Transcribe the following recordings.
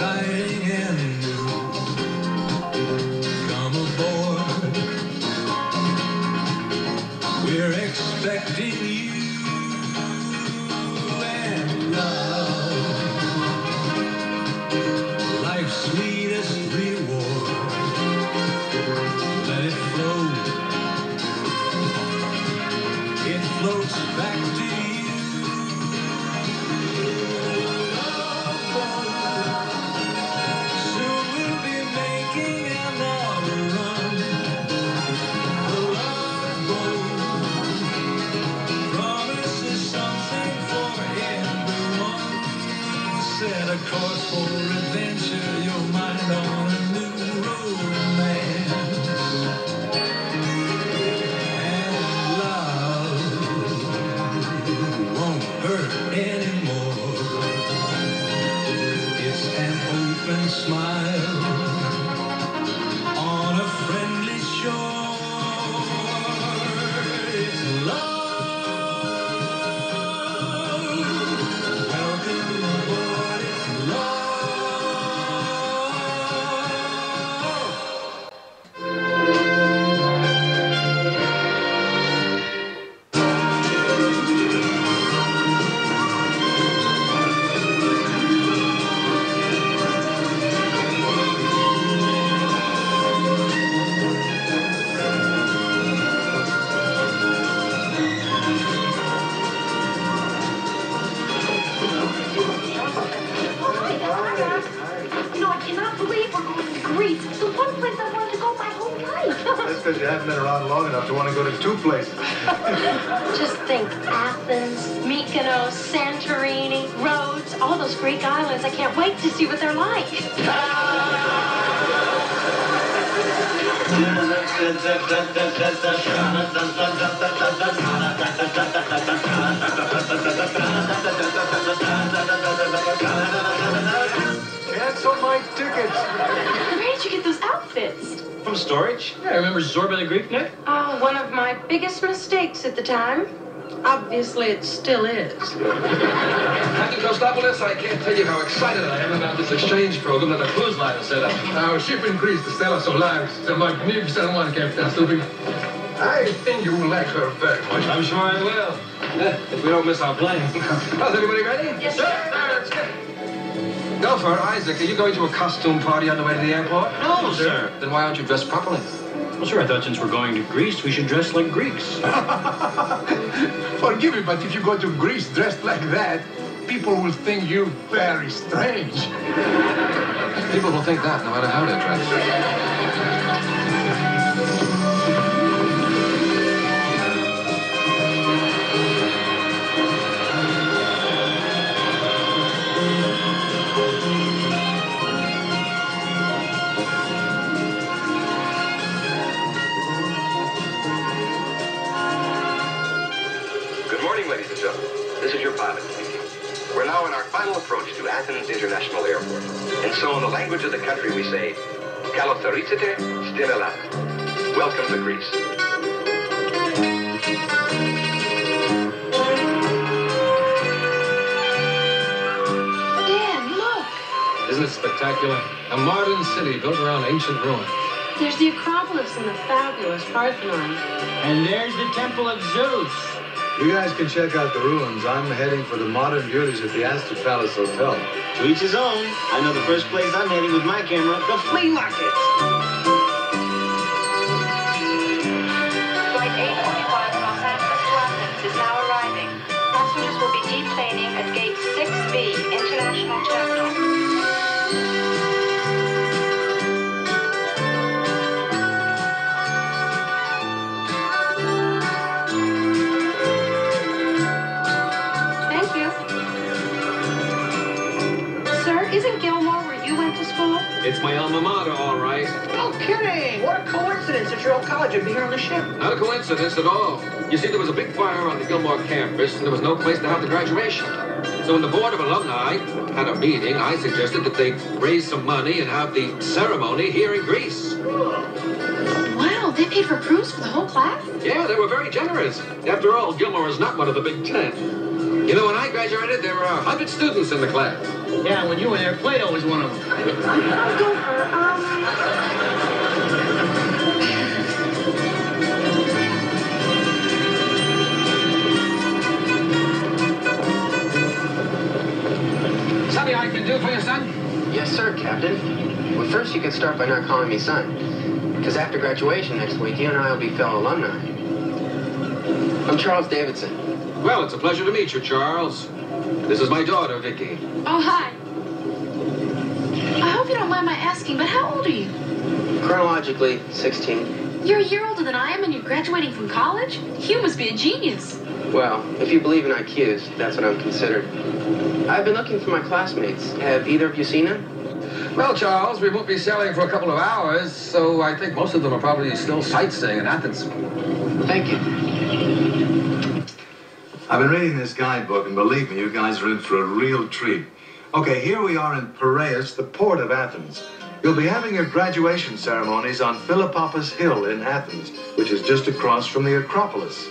exciting and new. Come aboard. We're expecting you and love. Life's sweetest reward. Let it flow. It floats back to you. Soon we'll be making another run. The love boat promises something for everyone. Set a course for adventure, your mind on a new romance. And love won't hurt anymore. It's an open smile on a friendly shore. It's love. Welcome aboard. It's love. You know, I cannot believe we're going to Greece. The one place I wanted to go my whole life. That's because you haven't been around long enough to want to go to two places. Just think, Athens, Mykonos, Santorini, Rhodes, all those Greek islands. I can't wait to see what they're like. Cancel my tickets. Where did you get those outfits? From storage? Yeah, remember Zorba the Greek, Nick? Oh, one of my biggest mistakes at the time. Obviously, it still is. Captain Kostopoulos, I can't tell you how excited I am about this exchange program that the cruise line has set up. Our ship in Greece, the Stella Solaris, is a magnificent one, Captain Stupid. I think you will like her very much. I'm sure I will. If we don't miss our plane. How's everybody ready? Yes, sir. Gopher, Isaac, are you going to a costume party on the way to the airport? No, sir. Then why aren't you dressed properly? Well, sir, I thought since we're going to Greece, we should dress like Greeks. Forgive me, but if you go to Greece dressed like that, people will think you very strange. People will think that no matter how they're dressed. Ladies and gentlemen, this is your pilot speaking. We're now in our final approach to Athens International Airport. And so in the language of the country we say, Kalotharitsite στην Ελλάδα. Welcome to Greece. Dad, look. Isn't it spectacular? A modern city built around ancient ruins. There's the Acropolis and the fabulous Parthenon. And there's the Temple of Zeus. You guys can check out the ruins. I'm heading for the modern beauties at the Astor Palace Hotel. To each his own. I know the first place I'm heading with my camera, the flea market. Flight 845 Los Angeles to Athens is now arriving. Passengers will be deplaning at gate 6B, International Terminal. Isn't Gilmore where you went to school? It's my alma mater, all right. No kidding! What a coincidence that your old college would be here on the ship. Not a coincidence at all. You see, there was a big fire on the Gilmore campus, and there was no place to have the graduation. So when the Board of Alumni had a meeting, I suggested that they raise some money and have the ceremony here in Greece. Wow, they paid for cruise for the whole class? Yeah, they were very generous. After all, Gilmore is not one of the Big Ten. You know, when I graduated, there were 100 students in the class. Yeah, when you were there, Plato was one of them. Something I can do for you, son? Yes, sir, Captain. Well, first you could start by not calling me son. Because after graduation next week, you and I will be fellow alumni. I'm Charles Davidson. Well, it's a pleasure to meet you, Charles. This is my daughter, Vicky. Oh, hi. I hope you don't mind my asking, but how old are you? Chronologically, 16. You're a year older than I am and you're graduating from college? You must be a genius. Well, if you believe in IQs, that's what I'm considered. I've been looking for my classmates. Have either of you seen them? Well, Charles, we won't be sailing for a couple of hours, so I think most of them are probably still sightseeing in Athens. Thank you. I've been reading this guidebook, and believe me, you guys are in for a real treat. Okay, here we are in Piraeus, the port of Athens. You'll be having your graduation ceremonies on Philippopolis Hill in Athens, which is just across from the Acropolis.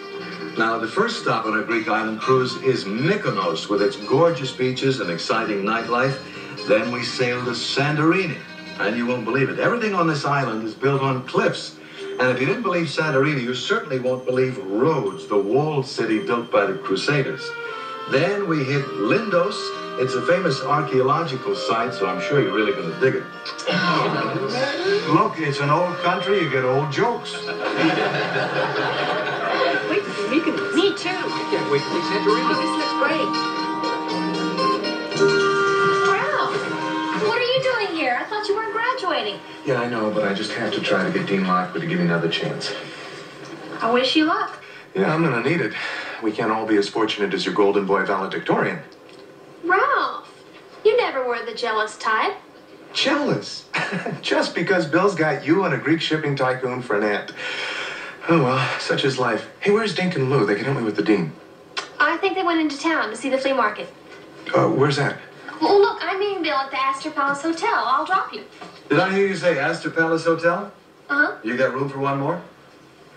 Now, the first stop on our Greek island cruise is Mykonos, with its gorgeous beaches and exciting nightlife. Then we sail to Santorini, and you won't believe it. Everything on this island is built on cliffs. And if you didn't believe Santorini, you certainly won't believe Rhodes, the walled city built by the Crusaders. Then we hit Lindos. It's a famous archaeological site, so I'm sure you're really going to dig it. Look, it's an old country. You get old jokes. Wait, Me too. I can't wait to see Santorini. Oh, this looks great. Ralph, what are you doing here? I thought you weren't graduating. Yeah, I know, but I just have to try to get Dean Lockwood to give me another chance. I wish you luck. Yeah, I'm gonna need it. We can't all be as fortunate as your golden boy valedictorian. Ralph, you never were the jealous type. Jealous? Just because Bill's got you and a Greek shipping tycoon for an aunt. Oh, well, such is life. Hey, where's Dink and Lou? They can help me with the dean. I think they went into town to see the flea market. Where's that? Well, look, I'm meeting Bill at the Astor Palace Hotel. I'll drop you. Did I hear you say Astor Palace Hotel? Uh-huh. You got room for one more?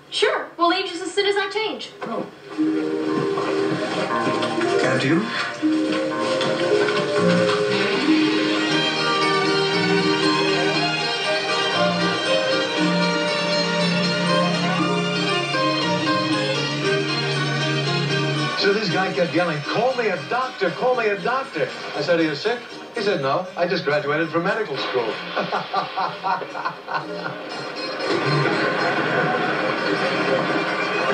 Sure. We'll leave just as soon as I change. Oh. After you? So this guy kept yelling, "Call me a doctor, call me a doctor." I said, "Are you sick?" He said, "No, I just graduated from medical school."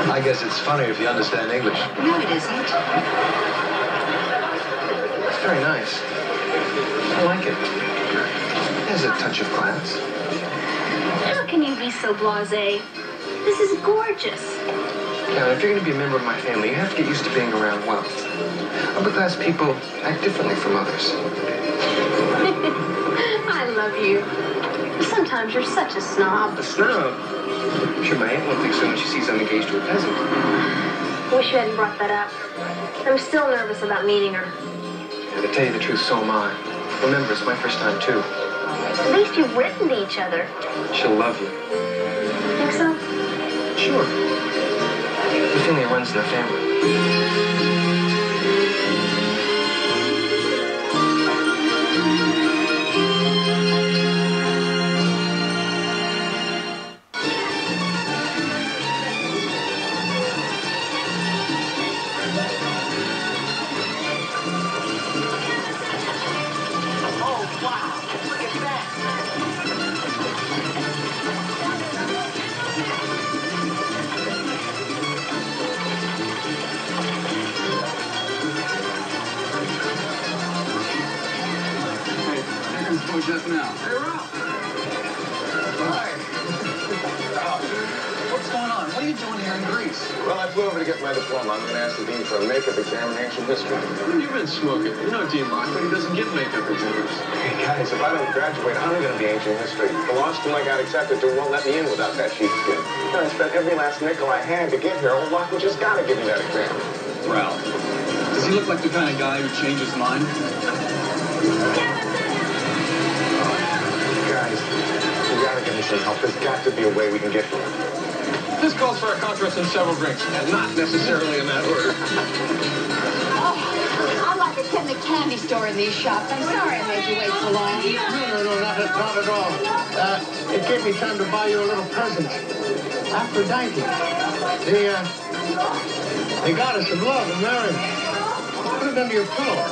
I guess it's funny if you understand English. No, it isn't. It's very nice. I like it. There's a touch of class. How can you be so blasé? This is gorgeous. Now, if you're going to be a member of my family, you have to get used to being around wealth. Upper-class people act differently from others. I love you. Sometimes you're such a snob. A snob? I'm sure my aunt won't think so when she sees I'm engaged to a peasant. Wish you hadn't brought that up. I'm still nervous about meeting her. And to tell you the truth, so am I. Remember, it's my first time, too. At least you've written to each other. She'll love you. Think so? Sure. The feeling runs in the family. Just now. Hey, Ralph. Hi. What's going on? What are you doing here in Greece? Well, I flew over to get my diploma. I'm going to ask the dean for a makeup exam in ancient history. You've been smoking. You know Dean Lockwood, he doesn't give makeup exams. Hey, guys, if I don't graduate, I'm going to be ancient history. The law school I got accepted to won't let me in without that sheepskin. I spent every last nickel I had to get here. Old Lockwood just got to give me that exam. Ralph, does he look like the kind of guy who changed his mind? Guys, you gotta give me some help. There's got to be a way we can get here. This calls for a contrast in several drinks, and not necessarily in that order. Oh, I could get in the candy store in these shops. I'm sorry I made you wait so long. No, not at all. It gave me time to buy you a little present. Aphrodite. They got us some love and marriage. Put it under your pillow.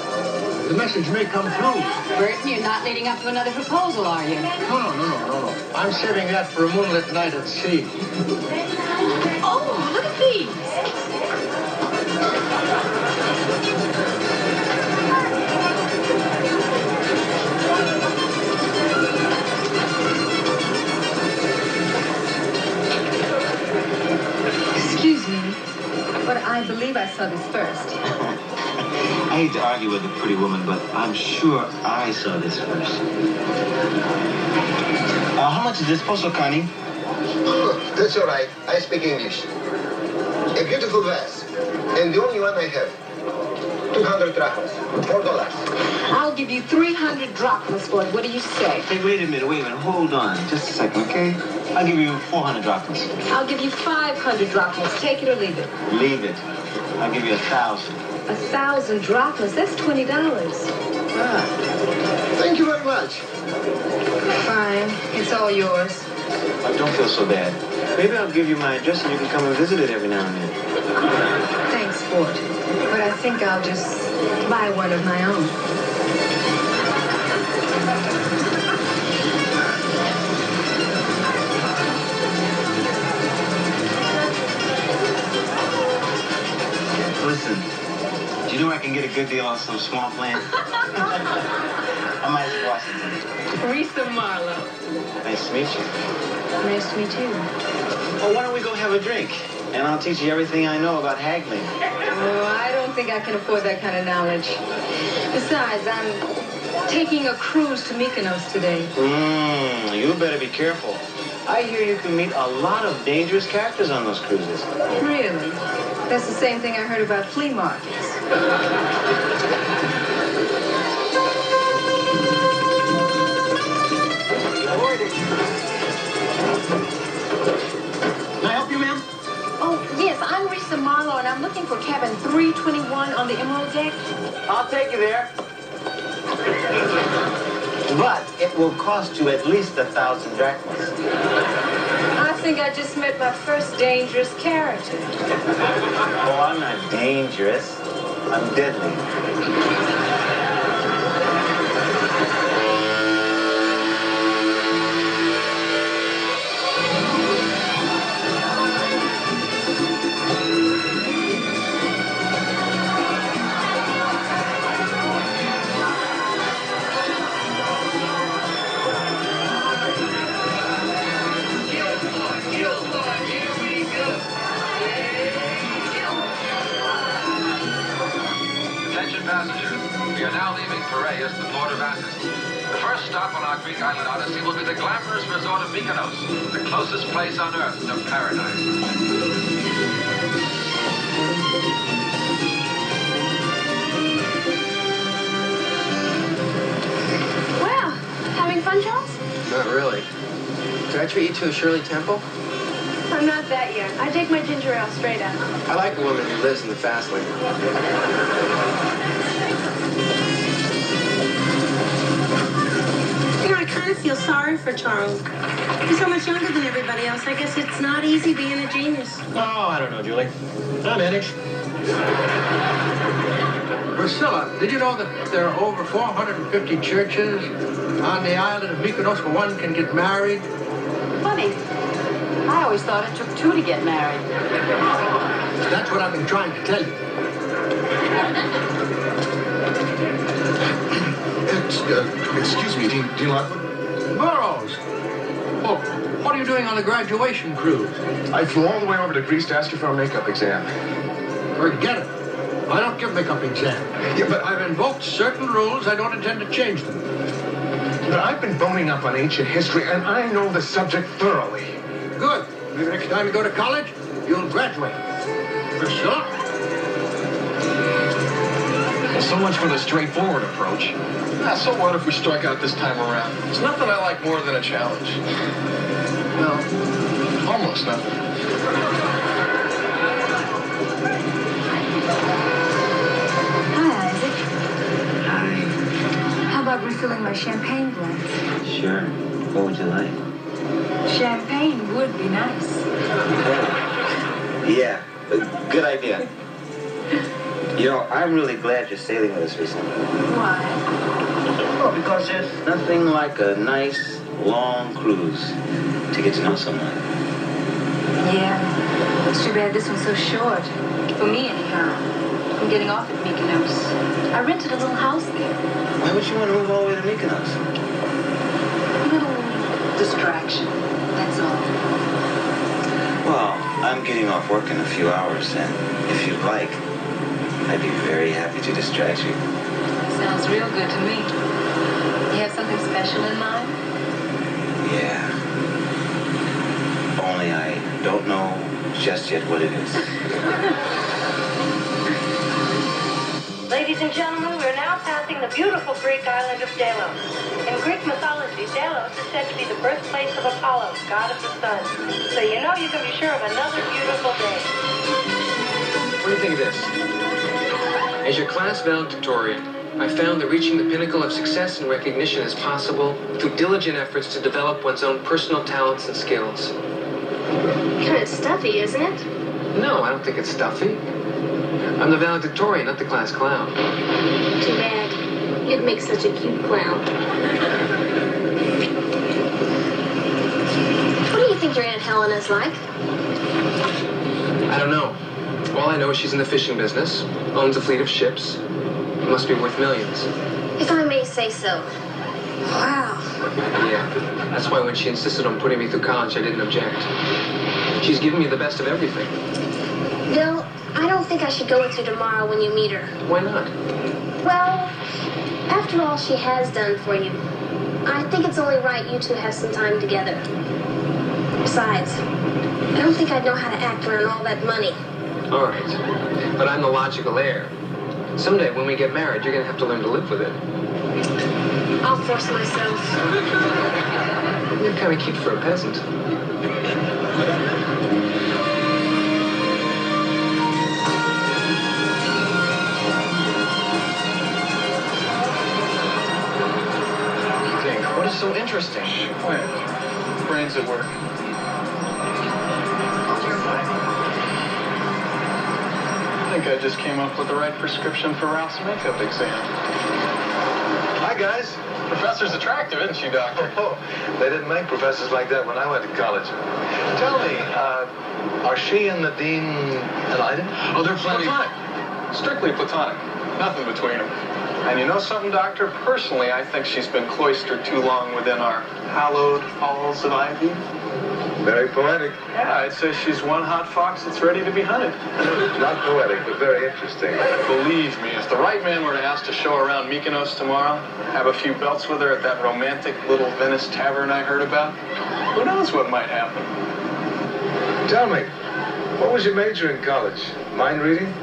The message may come through. Burton, you're not leading up to another proposal, are you? No. I'm saving that for a moonlit night at sea. Oh, look at these. Excuse me, but I believe I saw this first. I hate to argue with a pretty woman, but I'm sure I saw this first. How much is this pozo, Connie? That's all right. I speak English. A beautiful vase, and the only one I have. 200 drachmas, $4. I'll give you 300 drachmas for it. What do you say? Hey, wait a minute. Hold on. Just a second, okay? I'll give you 400 drachmas. I'll give you 500 drachmas. Take it or leave it. Leave it. I'll give you 1,000. 1,000 drachmas? That's $20. Thank you very much. Fine. It's all yours. I don't feel so bad. Maybe I'll give you my address and you can come and visit it every now and then. Thanks, Ford. But I think I'll just buy one of my own. Listen, do you know where I can get a good deal on some small plants? I might as Washington. Risa Marlowe. Nice to meet you. Nice to meet you. Oh, why don't we go have a drink? And I'll teach you everything I know about haggling. Oh, I don't think I can afford that kind of knowledge. Besides, I'm taking a cruise to Mykonos today. You better be careful. I hear you can meet a lot of dangerous characters on those cruises. Really? That's the same thing I heard about flea markets. Can I help you, ma'am? Oh, yes, I'm Risa Marlowe, and I'm looking for cabin 321 on the Emerald deck. I'll take you there. But it will cost you at least 1,000 drachmas. I think I just met my first dangerous character. Oh, I'm not dangerous. I'm deadly. Passengers, we are now leaving Piraeus, the port of Athens. The first stop on our Greek island odyssey will be the glamorous resort of Mykonos, the closest place on earth to paradise. Well, having fun, Charles? Not really. Did I treat you to a Shirley temple? I'm not that young. I take my ginger ale straight up. I like a woman who lives in the fast lane. You know, I kind of feel sorry for Charles. He's so much younger than everybody else. I guess it's not easy being a genius. Oh, I don't know, Julie. I manage. Priscilla, did you know that there are over 450 churches on the island of Mykonos where one can get married? Funny. I always thought it took two to get married. That's what I've been trying to tell you. Excuse me, Dean Lockwood? Burroughs! Oh, what are you doing on the graduation cruise? I flew all the way over to Greece to ask you for a makeup exam. Forget it. I don't give makeup exam. Yeah, but I've invoked certain rules. I don't intend to change them. But I've been boning up on ancient history, and I know the subject thoroughly. Good. Maybe next time you go to college, you'll graduate. Priscilla? Well, so much for the straightforward approach. So what if we strike out this time around? There's nothing I like more than a challenge. Well, almost nothing. Hi, Isaac. refilling my champagne glass? Sure. What would you like? Champagne would be nice. Yeah, good idea. You know, I'm really glad you're sailing with us recently. Why? Well, because there's nothing like a nice, long cruise to get to know someone. Yeah. It's too bad this one's so short. For me, anyhow. I'm getting off at Mykonos. I rented a little house there. Why would you want to move all the way to Mykonos? A little distraction. That's all. Well, I'm getting off work in a few hours, and if you'd like, I'd be very happy to distract you. Sounds real good to me. You have something special in mind? Yeah. Only I don't know just yet what it is. Ladies and gentlemen, we're now passing the beautiful Greek island of Delos. In Greek mythology, Delos is said to be the birthplace of Apollo, god of the sun. So you know you can be sure of another beautiful day. What do you think of this? As your class valedictorian, I found that reaching the pinnacle of success and recognition is possible through diligent efforts to develop one's own personal talents and skills. Kind of stuffy, isn't it? No, I don't think it's stuffy. I'm the valedictorian, not the class clown. Too bad. You'd make such a cute clown. What do you think your Aunt Helena's like? I don't know. All I know is she's in the fishing business, owns a fleet of ships, must be worth millions. If I may say so. Wow. Yeah, that's why when she insisted on putting me through college, I didn't object. She's given me the best of everything. Bill, I don't think I should go with you tomorrow when you meet her. Why not? Well, after all she has done for you, I think it's only right you two have some time together. Besides, I don't think I'd know how to act around all that money. All right, but I'm the logical heir. Someday when we get married, you're going to have to learn to live with it. I'll force myself. You're kind of cute for a peasant. What is so interesting? Brains at work. I think I just came up with the right prescription for Ralph's makeup exam. Hi, guys. Professor's attractive, isn't she, Doctor? Oh, they didn't make professors like that when I went to college. Tell me, are she and the dean an item? Oh, they're platonic. Strictly platonic. Nothing between them. And you know something, Doctor? Personally, I think she's been cloistered too long within our hallowed halls of ivy. Very poetic. Yeah, I'd say she's one hot fox that's ready to be hunted. Not poetic, but very interesting. Believe me, if the right man were to ask to show around Mykonos tomorrow, have a few belts with her at that romantic little Venice tavern I heard about, who knows what might happen? Tell me, what was your major in college? Mind reading?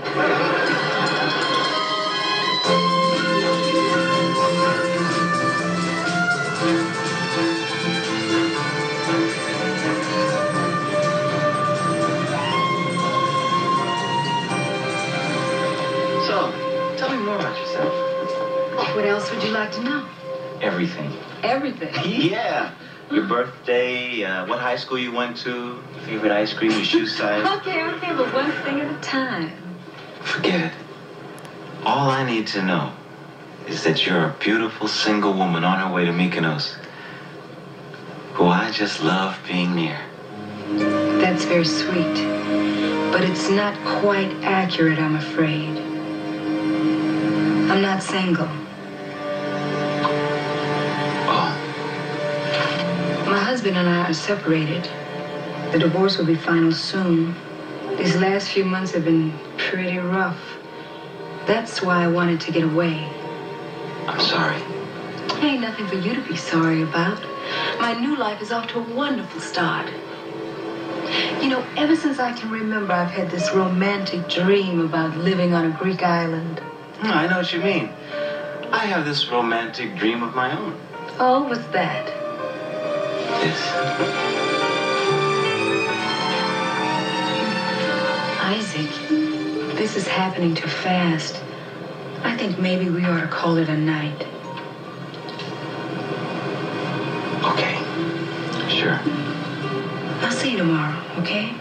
Tell me more about yourself. What else would you like to know? Everything. Everything? Yeah. Your birthday, what high school you went to, your favorite ice cream, your shoe size. Okay, but one thing at a time. Forget it. All I need to know is that you're a beautiful single woman on her way to Mykonos, who I just love being near. That's very sweet. But it's not quite accurate, I'm afraid. I'm not single. My husband and I are separated. The divorce will be final soon. These last few months have been pretty rough. That's why I wanted to get away. I'm sorry. Ain't nothing for you to be sorry about. My new life is off to a wonderful start. You know, ever since I can remember, I've had this romantic dream about living on a Greek island. I know what you mean. I have this romantic dream of my own. Oh, what's that? This. Isaac, this is happening too fast. I think maybe we ought to call it a night. Okay. Sure. I'll see you tomorrow, okay?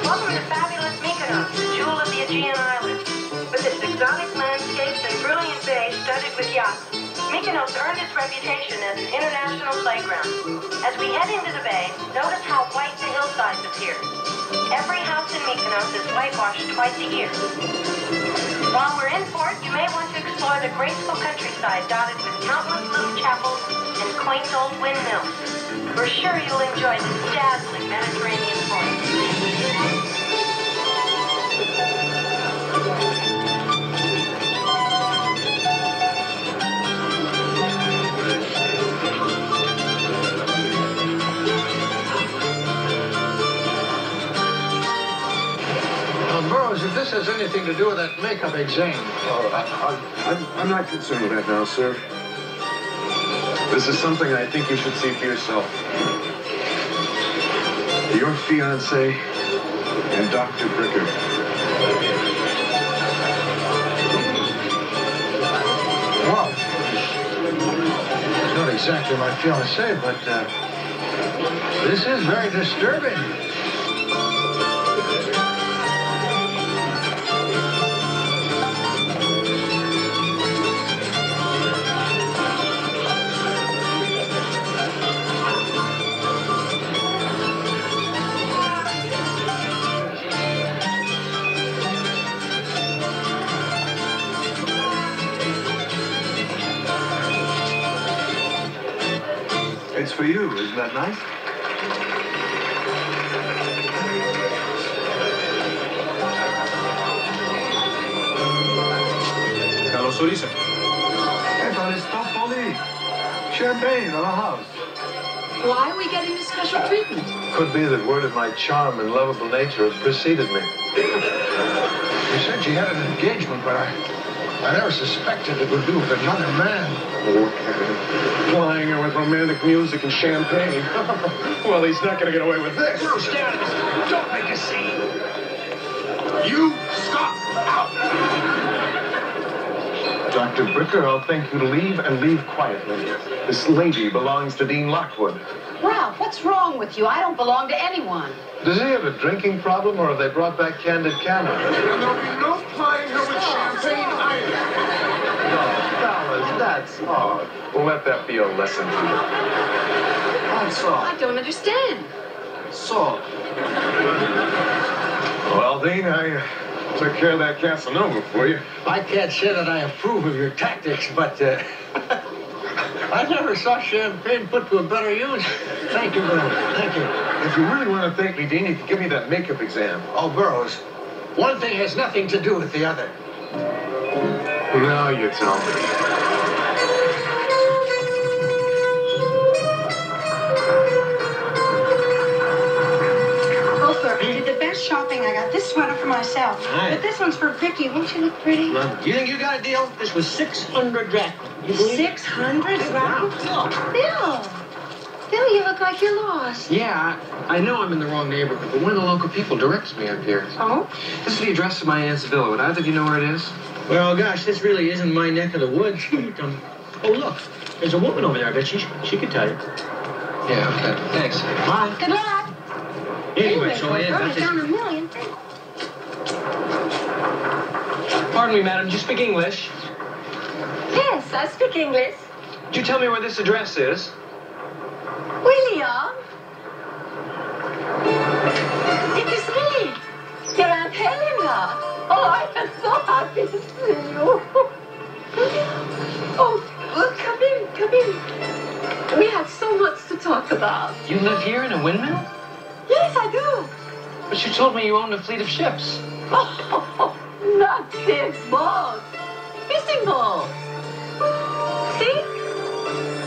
Welcome to fabulous Mykonos, the jewel of the Aegean Islands. With its exotic landscapes and brilliant bays studded with yachts, Mykonos earned its reputation as an international playground. As we head into the bay, notice how white the hillsides appear. Every house in Mykonos is whitewashed twice a year. While we're in port, you may want to explore the graceful countryside dotted with countless little chapels and quaint old windmills. We're sure you'll enjoy this dazzling Mediterranean port. Burroughs, if this has anything to do with that makeup exam. I'm not concerned with that now, sir. This is something I think you should see for yourself. Your fiancé and Dr. Bricker. Wow. It's not exactly my fiancé, but this is very disturbing. It's for you, isn't that nice? Carlos Orisa. Hey, champagne in our house. Why are we getting this special treatment? Could be that word of my charm and lovable nature has preceded me. She said she had an engagement, but I never suspected it would be with another man. Flying her with romantic music and champagne. Well, he's not going to get away with this. Bruce, get out of this. Don't make a scene. You stop out. Dr. Bricker, I'll thank you to leave and leave quietly. This lady belongs to Dean Lockwood. Ralph, what's wrong with you? I don't belong to anyone. Does he have a drinking problem, or have they brought back candid camera? And there'll be no plying her with champagne either. Fellas, that's hard. We'll let that be a lesson to you. That's all. I don't understand. So. Well, Dean, I took care of that Casanova for you. I can't say that I approve of your tactics, but I never saw champagne put to a better use. Thank you, Burroughs. Thank you. If you really want to thank me, Dean, you can give me that makeup exam. Oh, Burroughs, one thing has nothing to do with the other. Now you tell me. I did the best shopping. I got this sweater for myself. Nice. But this one's for Vicky. Won't you look pretty? Do you think you got a deal? This was 600 drachma. You believe it? 600 drachmas? Wow. Bill, you look like you're lost. Yeah, I know I'm in the wrong neighborhood, but one of the local people directs me up here. Oh? This is the address of my aunt's villa. Would either of you know where it is? Well, gosh, this really isn't my neck of the woods. Oh, look. There's a woman over there. I bet she could tell you. Yeah, okay. Thanks. Bye. Good luck. Anyway, so I Girl, down a million. Pardon me, madam. Do you speak English? Yes, I speak English. Could you tell me where this address is? William? It is me, your Aunt Helena. Oh, I am so happy to see you. Oh, come in. We have so much to talk about. You live here in a windmill? Yes, I do. But you told me you owned a fleet of ships. Oh, not ships, boats. Fishing boats. See?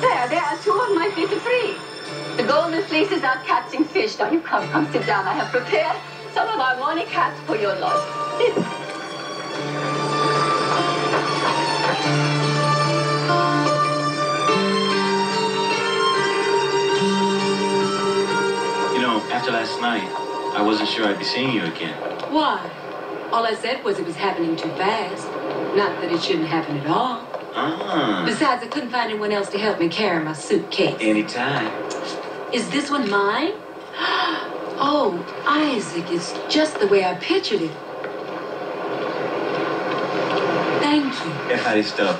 There are two of my 53. The golden fleeces are catching fish. Now you come sit down. I have prepared some of our morning cats for your loss. You know, after last night, I wasn't sure I'd be seeing you again. Why? All I said was it was happening too fast. Not that it shouldn't happen at all. Huh? Besides, I couldn't find anyone else to help me carry my suitcase. Anytime. Is this one mine? Oh, Isaac, it's just the way I pictured it. Thank you. Deja listo.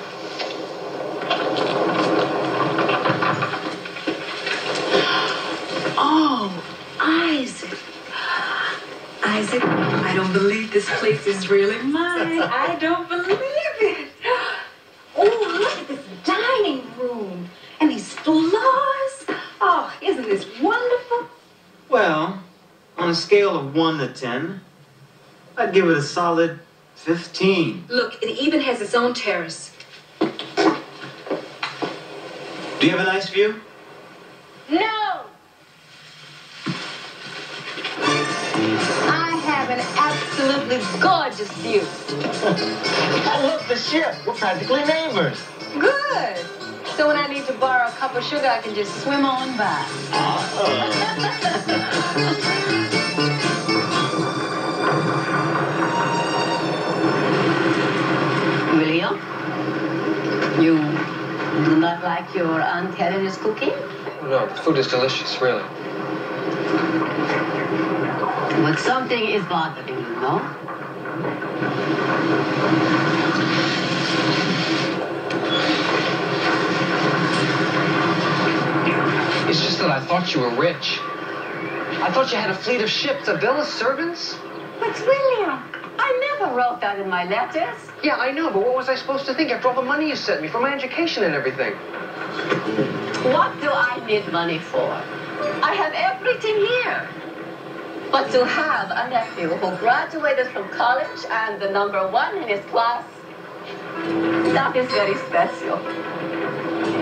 Oh, Isaac. Isaac, I don't believe this place is really mine. I don't believe it. Oh, look at this dining room. And these floors. Oh, isn't this wonderful? Well, on a scale of 1 to 10, I'd give it a solid 15. Look, it even has its own terrace. Do you have a nice view? No! I have an absolutely gorgeous view. I love the ship. We're practically neighbors. Good. So when I need to borrow a cup of sugar, I can just swim on by. William, you do not like your Aunt Helena's cooking? No, the food is delicious, really. But something is bothering you, no? It's just that I thought you were rich. I thought you had a fleet of ships, a bill of servants. But William, I never wrote that in my letters. Yeah, I know, but what was I supposed to think after all the money you sent me for my education and everything? What do I need money for? I have everything here. But to have a nephew who graduated from college and the #1 in his class, that is very special.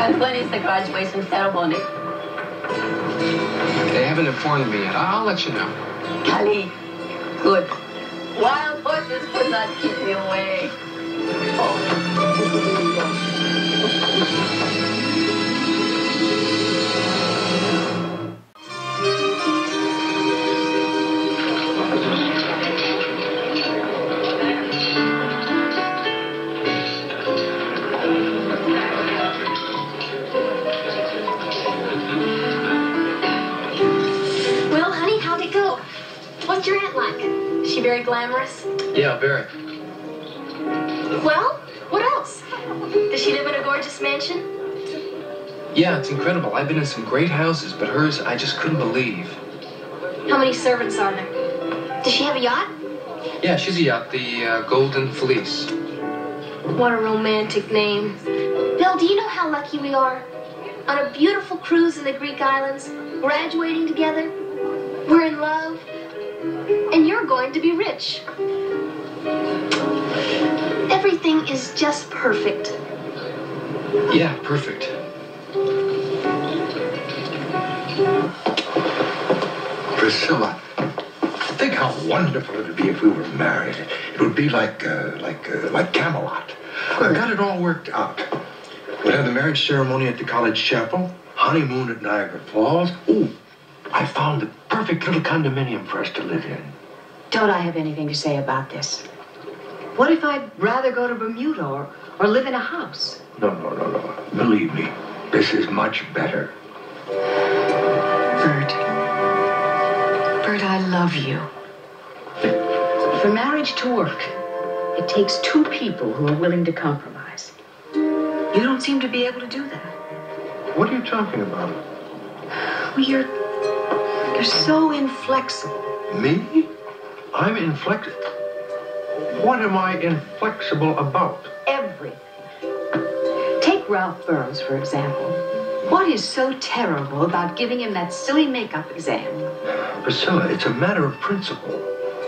And when is the graduation ceremony? They haven't informed me yet. I'll let you know. Kali, good. Wild horses could not keep me away. Well, honey, how'd it go? What's your aunt like? Is she very glamorous? Yeah, very. Well, what else? Does she live in a gorgeous mansion? Yeah, it's incredible. I've been in some great houses, but hers, I just couldn't believe. How many servants are there? Does she have a yacht? Yeah, she's a yacht, the Golden Fleece. What a romantic name. Bill, do you know how lucky we are? On a beautiful cruise in the Greek islands, graduating together. We're in love. And you're going to be rich. Everything is just perfect. Yeah, perfect. Priscilla, think how wonderful it would be if we were married. It would be like Camelot. I've got it all worked out. We'll have the marriage ceremony at the college chapel, honeymoon at Niagara Falls. Ooh, I found the perfect little condominium for us to live in. Don't I have anything to say about this? What if I'd rather go to Bermuda or live in a house? No. Believe me, this is much better. Bert, I love you. For marriage to work, it takes two people who are willing to compromise. You don't seem to be able to do that. What are you talking about? Well, you're so inflexible. Me? I'm inflexible. What am I inflexible about? Everything. Take Ralph Burroughs, for example. What is so terrible about giving him that silly makeup exam? Priscilla, it's a matter of principle.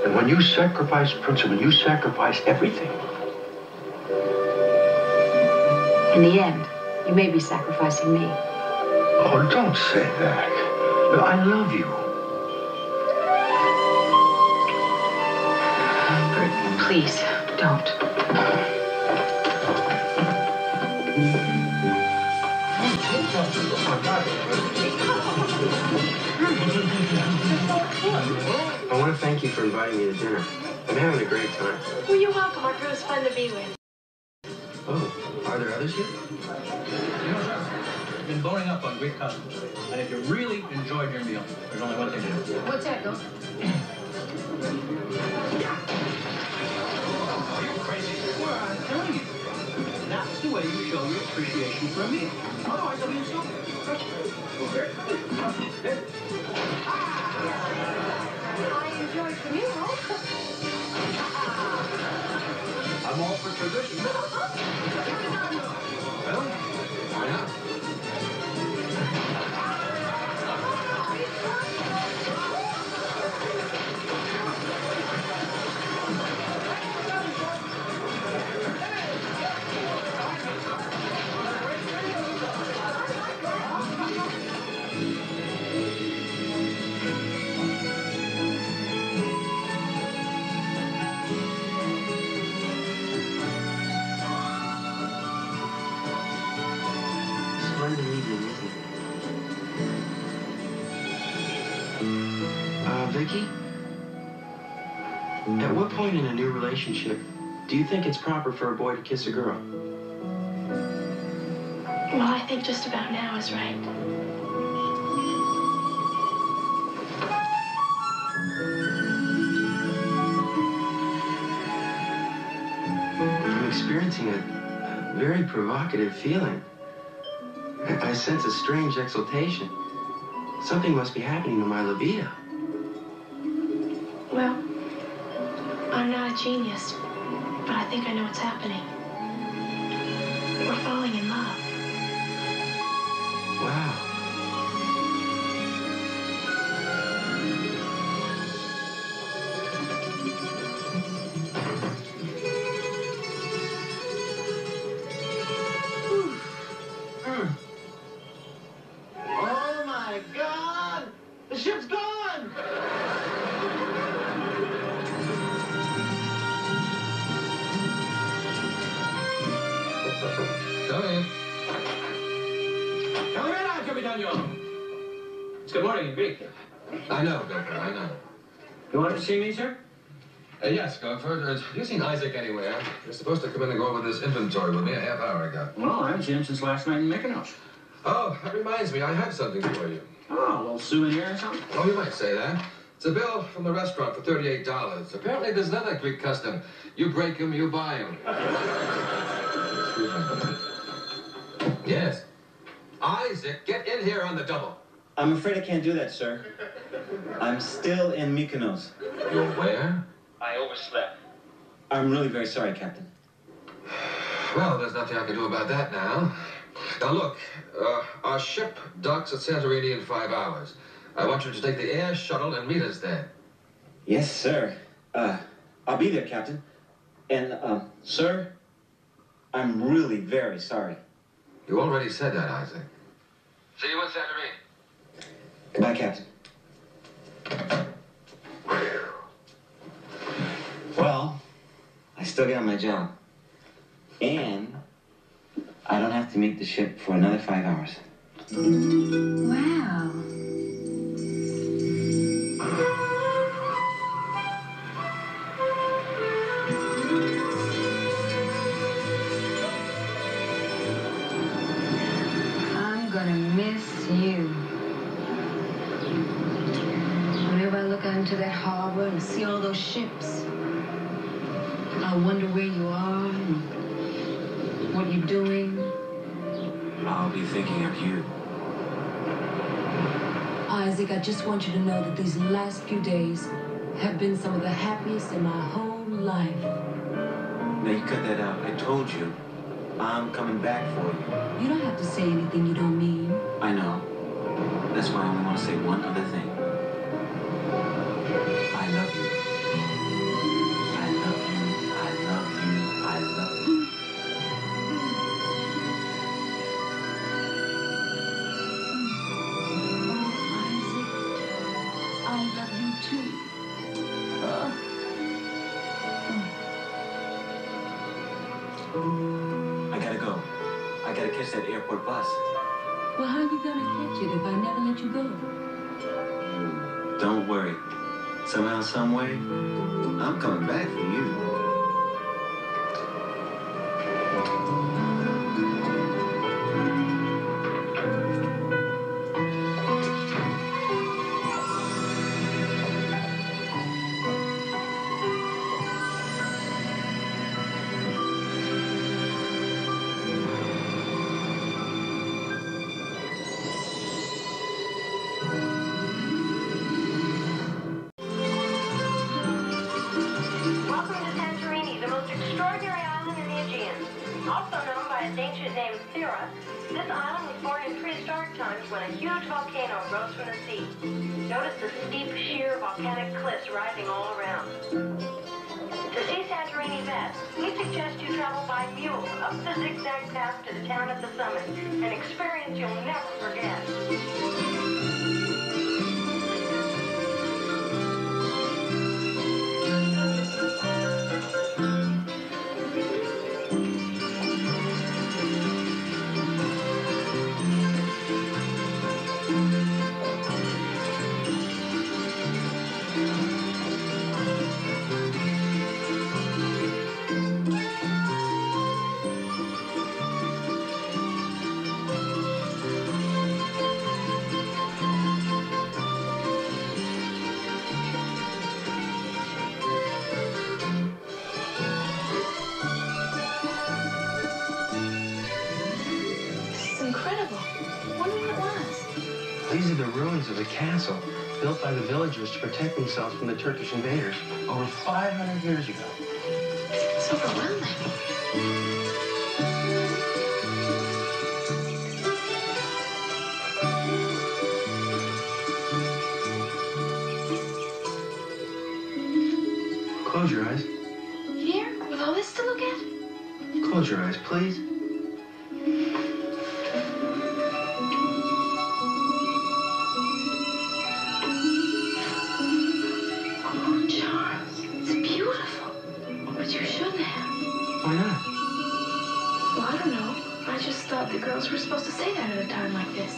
And when you sacrifice principle, you sacrifice everything. In the end, you may be sacrificing me. Oh, don't say that. I love you. Bert, please, don't. I want to thank you for inviting me to dinner. I'm having a great time. Well, you're welcome. Our crew is fun to be with. Oh, Are there others here? You know, sir, I've been boning up on Greek customs. And if you really enjoyed your meal, there's only one thing to do. What's that, Ghost? Are you crazy? Well, I'm telling you. That's the way you show your appreciation for a meal. Otherwise, I'll be insulted. I enjoyed the meal. I'm all for tradition. Well, why not? Splendid evening, isn't it? Vicky? At what point in a new relationship do you think it's proper for a boy to kiss a girl? Well, I think just about now is right. I'm experiencing a very provocative feeling. I sense a strange exultation. Something must be happening to my libido. Well, I'm not a genius, but I think I know what's happening. We're falling in love. Wow. Oh my God! The ship's gone! Come in. It's good morning in Greek. I know, Gopher, I know. You wanted to see me, sir? Yes, Gopher. Have you seen Isaac anywhere? You're supposed to come in and go over this inventory with me a half hour ago. Well, I haven't seen him since last night in Mykonos. Oh, that reminds me, I have something for you. Oh, a little souvenir or something? Oh, you might say that. It's a bill from the restaurant for $38. Apparently, there's another Greek custom. You break him, you buy him. Yes. Isaac, get in here on the double. I'm afraid I can't do that, sir. I'm still in Mykonos. You're where? I overslept. I'm really very sorry, Captain. Well, there's nothing I can do about that now. Now, look, our ship docks at Santorini in 5 hours. I want you to take the air shuttle and meet us there. Yes, sir. I'll be there, Captain. And, sir, I'm really very sorry. You already said that, Isaac. See you in Santorini. Goodbye, Captain. Well, I still got my job. And I don't have to meet the ship for another 5 hours. Wow. I'm gonna miss you. Whenever I look out into that harbor and see all those ships, I wonder where you are and what you're doing. I'll be thinking of you. Isaac, I just want you to know that these last few days have been some of the happiest in my whole life. Now you cut that out. I told you. I'm coming back for you. You don't have to say anything you don't mean. I know. That's why I only want to say one other thing. I love you. I love you. I love you. I love you. I love you too. I gotta go. I gotta catch that airport bus. Well, how are you gonna catch it if I never let you go? Don't worry. Somehow, some way, I'm coming back for you. Florida. This island was born in prehistoric times when a huge volcano rose from the sea. Notice the steep, sheer volcanic cliffs rising all around. To see Santorini best, we suggest you travel by mule up the zigzag path to the town at the summit, an experience you'll never forget. These are the ruins of a castle built by the villagers to protect themselves from the Turkish invaders over 500 years ago. It's overwhelming. Close your eyes. Here? With all this to look at? Close your eyes, please. Why not? Well, I don't know. I just thought the girls were supposed to say that at a time like this.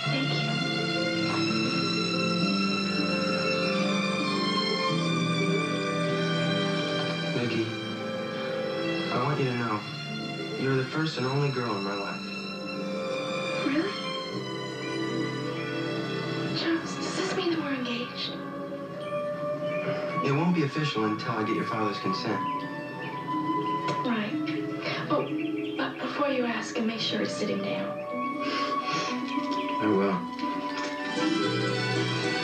Thank you. Mickey, I want you to know, you're the first and only girl in my life. Really? Charles, does this mean that we're engaged? It won't be official until I get your father's consent. Right. Oh, but before you ask him, make sure to sit him down. I will.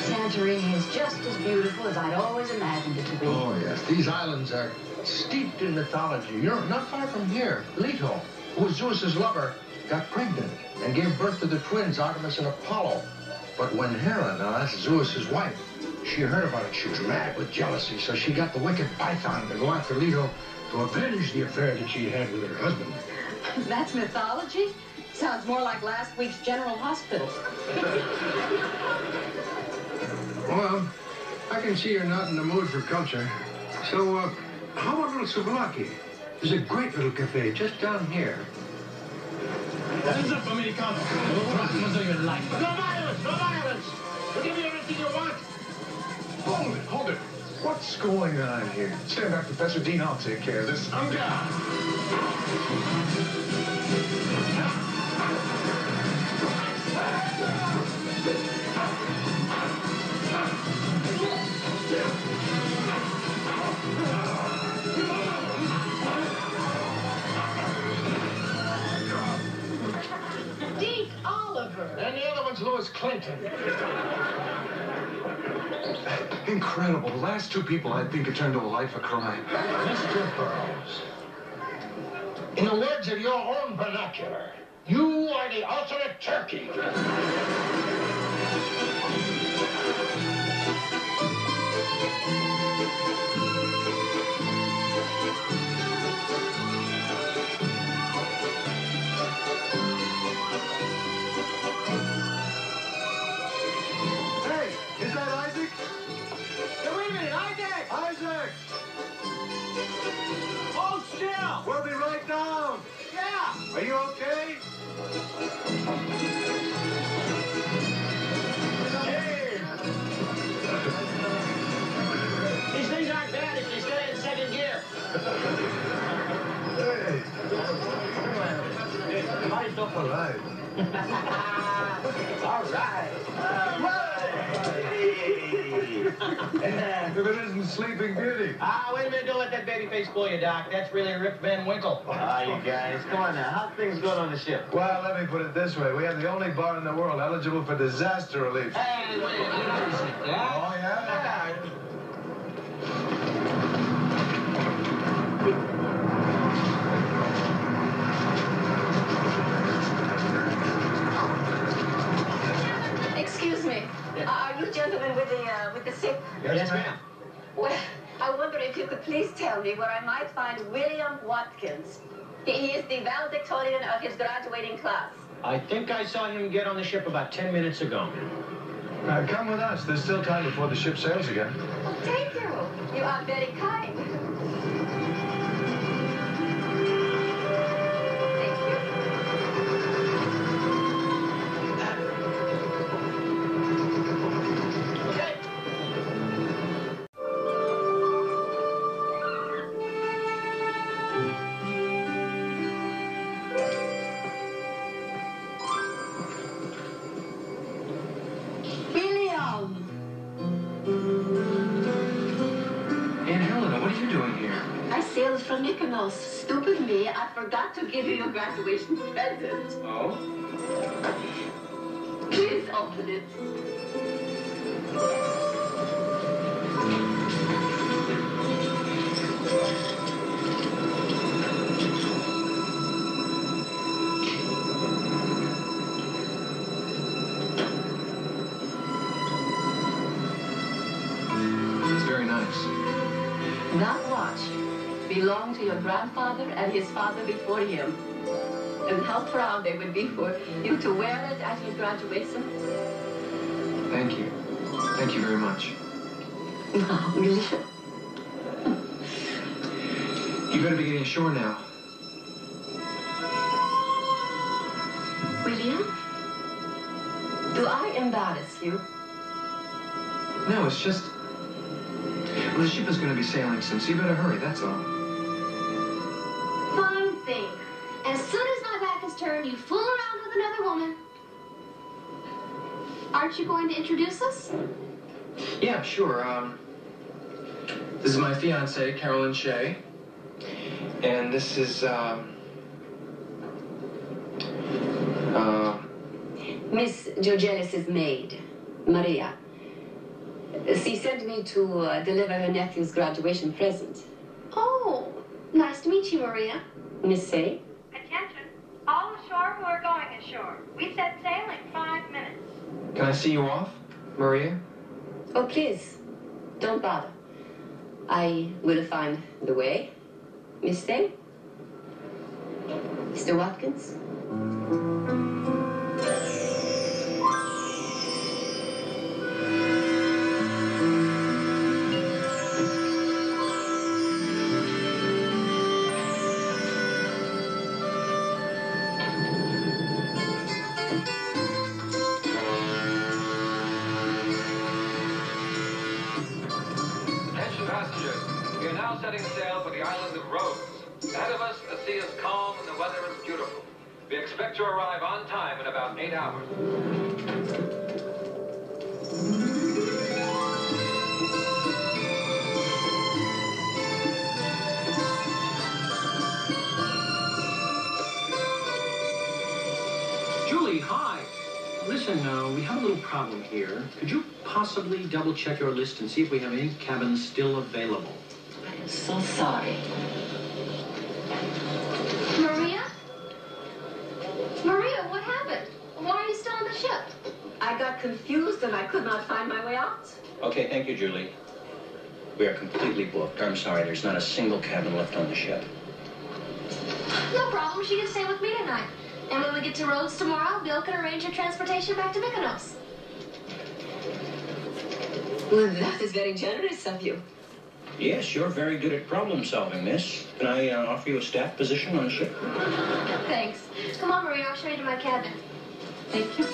Santorini is just as beautiful as I'd always imagined it to be. Oh, yes. These islands are steeped in mythology. You know, not far from here, Leto, who was Zeus's lover, got pregnant and gave birth to the twins Artemis and Apollo. But when Hera, now that's Zeus's wife, she heard about it, she was mad with jealousy, so she got the wicked Python to go after Leto to avenge the affair that she had with her husband. That's mythology? Sounds more like last week's General Hospital. Well, I can see you're not in the mood for culture. So, how about a little souvlaki? There's a great little cafe just down here. What is up, Americano? No violence! No violence! We'll give you everything you want. Hold it. What's going on here? Stand back, Professor Dean. I'll take care of this. I'm down. Deke Oliver. And the other one's Louis Clinton. Incredible. The last two people I'd think had turned to a life of crime. Mr. Burroughs, in the words of your own vernacular, you are the ultimate turkey. Hey, is that Isaac? Hey, wait a minute, Isaac! Isaac! Hold still! We'll be right down. Yeah! Are you okay? These things aren't bad if you stay in second gear. Hey. All right. All right. If it isn't Sleeping Beauty. Wait a minute, don't let that baby face fool you, Doc. That's really Rip Van Winkle. You guys, come on now. How's things going on the ship? Well, let me put it this way. We have the only bar in the world eligible for disaster relief. Hey, wait a minute, Doc. Oh, yeah? could please tell me where I might find William Watkins. He is the valedictorian of his graduating class. I think I saw him get on the ship about 10 minutes ago. Come with us. There's still time before the ship sails again. Oh, thank you. You are very kind. From Mykonos. Stupid me, I forgot to give you your graduation present. Oh? Please open it. It's very nice. That watch belonged to your grandfather and his father before him. And how proud they would be for you to wear it at your graduation. Thank you. Thank you very much. Really? You better be getting ashore now. William? Do I embarrass you? No, it's just... Well, the ship is going to be sailing soon, so you better hurry, that's all. Fine thing. As soon as my back is turned, you fool around with another woman. Aren't you going to introduce us? Yeah, sure. This is my fiancée, Carolyn Shea. And this is, Miss Georgelis' maid, Maria. She sent me to deliver her nephew's graduation present. Oh, nice to meet you, Maria. Miss Shea? Attention. All ashore who are going ashore. We set sail in 5 minutes. Can I see you off, Maria? Oh, please. Don't bother. I will find the way. Miss Shea? Mr. Watkins? Setting sail for the island of Rhodes. Ahead of us, the sea is calm and the weather is beautiful. We expect to arrive on time in about 8 hours. Julie, hi. Listen, we have a little problem here. Could you possibly double-check your list and see if we have any cabins still available? I'm so sorry. Maria? Maria, what happened? Why are you still on the ship? I got confused and I could not find my way out. Okay, thank you, Julie. We are completely booked. I'm sorry, there's not a single cabin left on the ship. No problem. She can stay with me tonight. And when we get to Rhodes tomorrow, Bill can arrange your transportation back to Mykonos. Well, that is very generous of you. Yes, you're very good at problem solving, miss. Can I offer you a staff position on the ship? Thanks. Come on, Maria. I'll show you to my cabin. Thank you.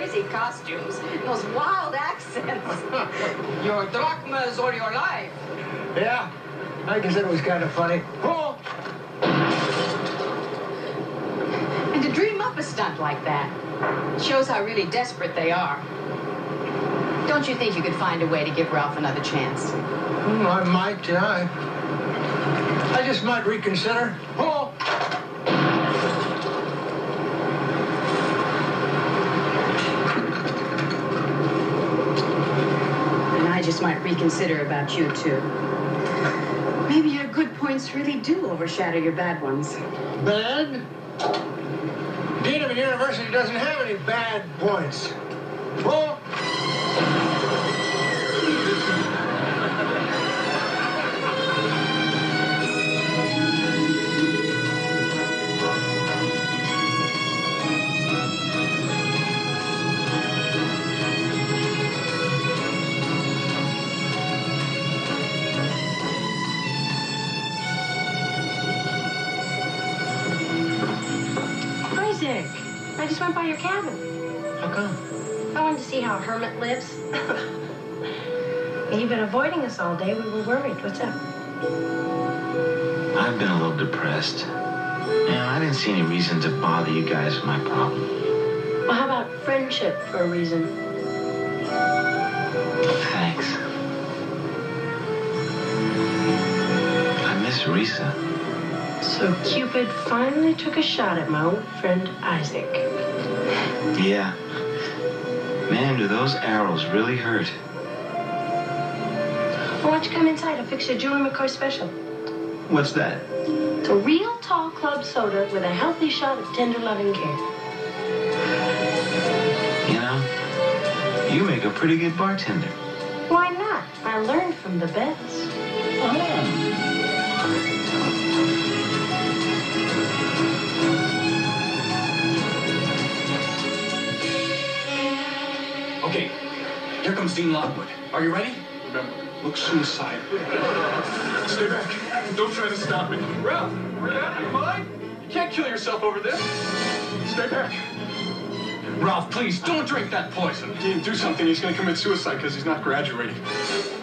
crazy costumes, those wild accents. Your drachmas or your life. Yeah, I guess it was kind of funny. Oh! And to dream up a stunt like that shows how really desperate they are. Don't you think you could find a way to give Ralph another chance? I might, yeah. I just might reconsider. Oh! And I just might reconsider about you, too. Maybe your good points really do overshadow your bad ones. Bad? Dean of a university doesn't have any bad points. Oh! I just went by your cabin. How come? I wanted to see how a hermit lives. You've been avoiding us all day. We were worried. What's up? I've been a little depressed. I didn't see any reason to bother you guys with my problem. Well, how about friendship for a reason? Thanks. I miss Risa. So Cupid finally took a shot at my old friend Isaac. Yeah. Man, do those arrows really hurt. Well, why don't you come inside? I'll fix you a Julie McCoy special. What's that? It's a real tall club soda with a healthy shot of tender loving care. You know, you make a pretty good bartender. Why not? I learned from the best. Okay, here comes Dean Lockwood. Are you ready? Remember, look suicidal. Stay back. Don't try to stop me. Ralph, are you out of your mind? You can't kill yourself over this. Stay back. Ralph, please, don't drink that poison. Dean, do something. He's going to commit suicide because he's not graduating.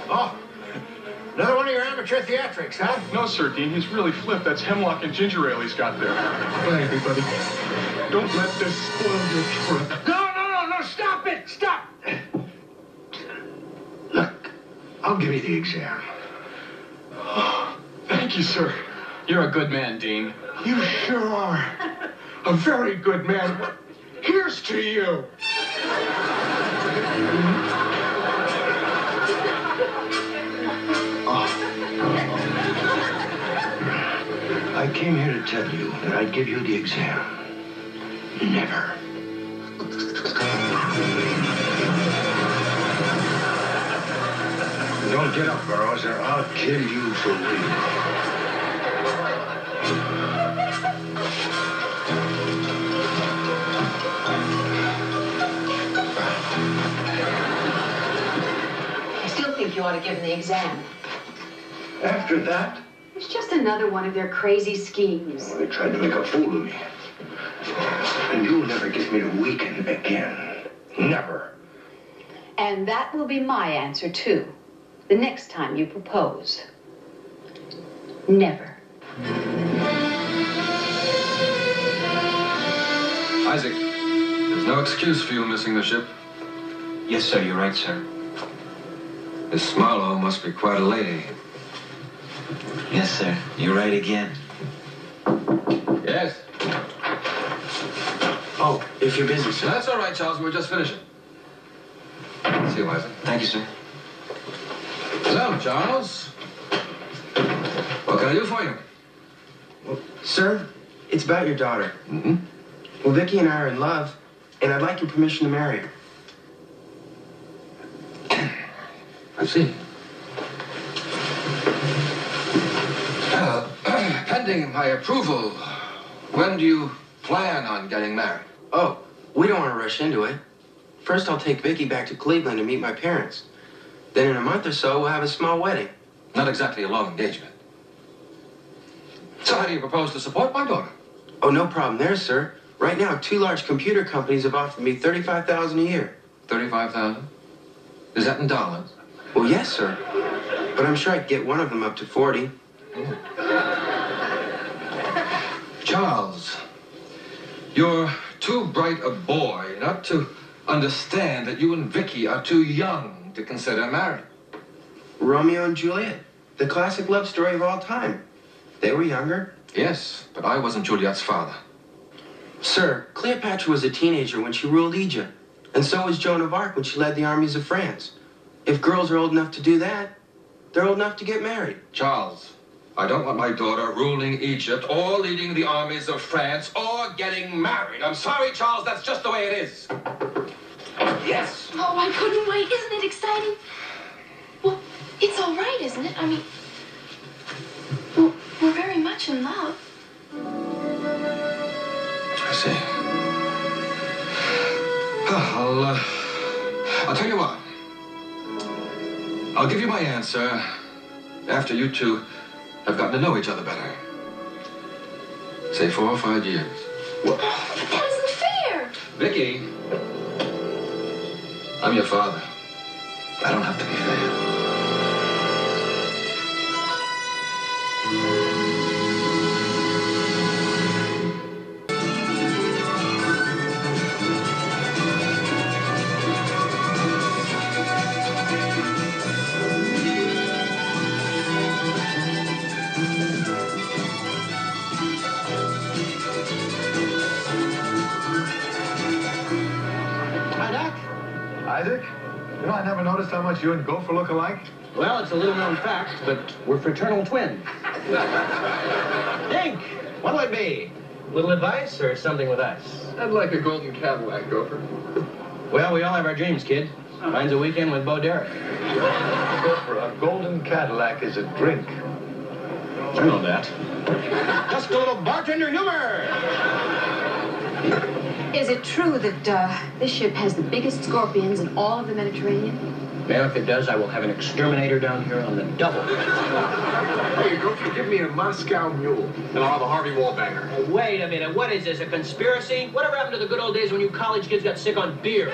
Oh, another one of your amateur theatrics, huh? No, sir, Dean. He's really flipped. That's hemlock and ginger ale he's got there. Hey, everybody. Don't let this spoil your trip. No, stop it! Stop! Look, I'll give you the exam. Thank you, sir. You're a good man, Dean. You sure are. A very good man. Here's to you. I came here to tell you that I'd give you the exam. Never. Don't get up, Burroughs, or I'll kill you for real. I still think you ought to give him the exam. After that? It's just another one of their crazy schemes. Well, they tried to make a fool of me. And you'll never get me to weaken again. Never. And that will be my answer, too. The next time you propose. Never. Isaac, there's no excuse for you missing the ship. Yes, sir. You're right, sir. Miss Marlowe must be quite a lady. Yes, sir. You're right again. Yes. Oh, if you're busy, sir. That's all right, Charles. We're just finishing. See you, Isaac. Thank you, sir. Hello, Charles. What can I do for you? Well, sir, it's about your daughter. Mm-hmm. Well, Vicky and I are in love, and I'd like your permission to marry her. I see. Pending my approval, when do you plan on getting married? Oh, we don't want to rush into it. First, I'll take Vicky back to Cleveland to meet my parents. Then in a month or so, we'll have a small wedding. Not exactly a long engagement. So how do you propose to support my daughter? Oh, no problem there, sir. Right now, 2 large computer companies have offered me $35,000 a year. 35,000? Is that in dollars? Well, yes, sir. But I'm sure I could get one of them up to 40. Charles, you're too bright a boy not to understand that you and Vicky are too young to consider marriage. Romeo and Juliet, the classic love story of all time. They were younger. Yes, but I wasn't Juliet's father. Sir, Cleopatra was a teenager when she ruled Egypt. And so was Joan of Arc when she led the armies of France. If girls are old enough to do that, they're old enough to get married. Charles, I don't want my daughter ruling Egypt or leading the armies of France or getting married. I'm sorry, Charles, that's just the way it is. Yes. Oh, I couldn't wait. Isn't it exciting? Well, it's all right, isn't it? I mean, we're very much in love. I see. I'll tell you what. I'll give you my answer after you two have gotten to know each other better. Say 4 or 5 years. But that isn't fair. Vicky, I'm your father. I don't have to be fair. Isaac, you know, I never noticed how much you and Gopher look alike. Well, it's a little-known fact, but we're fraternal twins. Dink, what'll it be? Little advice or something with us? I'd like a golden Cadillac, Gopher. Well, we all have our dreams, kid. Mine's a weekend with Bo Derek. Gopher, a golden Cadillac is a drink. I know that. Just a little bartender humor! Is it true that this ship has the biggest scorpions in all of the Mediterranean? Well, if it does, I will have an exterminator down here on the double. Hey, Gopher, give me a Moscow Mule, and I'll have a Harvey Wallbanger. Oh, wait a minute. What is this, a conspiracy? Whatever happened to the good old days when you college kids got sick on beer?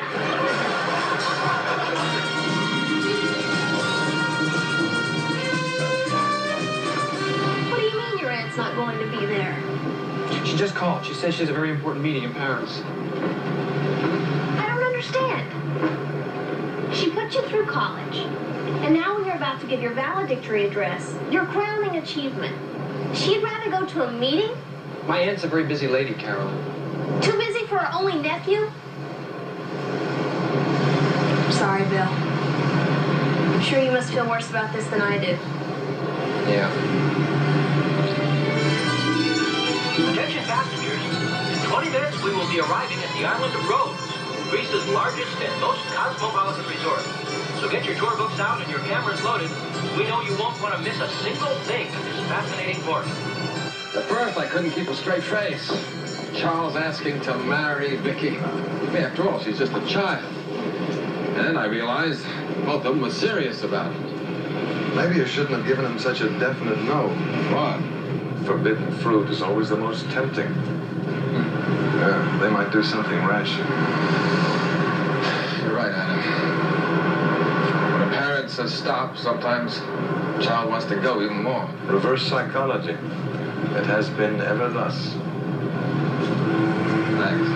What do you mean your aunt's not going to be there? She just called. She says she has a very important meeting in Paris. I don't understand. She put you through college, and now when you're about to give your valedictory address, your crowning achievement, she'd rather go to a meeting? My aunt's a very busy lady, Carolyn. Too busy for her only nephew? Sorry, Bill. I'm sure you must feel worse about this than I do. Yeah. Attention passengers. In 20 minutes, we will be arriving at the island of Rhodes, Greece's largest and most cosmopolitan resort. So get your tour books out and your cameras loaded. We know you won't want to miss a single thing of this fascinating port. At first, I couldn't keep a straight face. Charles asking to marry Vicky. After all, she's just a child. And I realized both of them were serious about it. Maybe you shouldn't have given him such a definite no. What? Forbidden fruit is always the most tempting. Yeah, they might do something rash. You're right, Adam. When a parent says stop, sometimes the child wants to go even more. Reverse psychology. It has been ever thus. Thanks.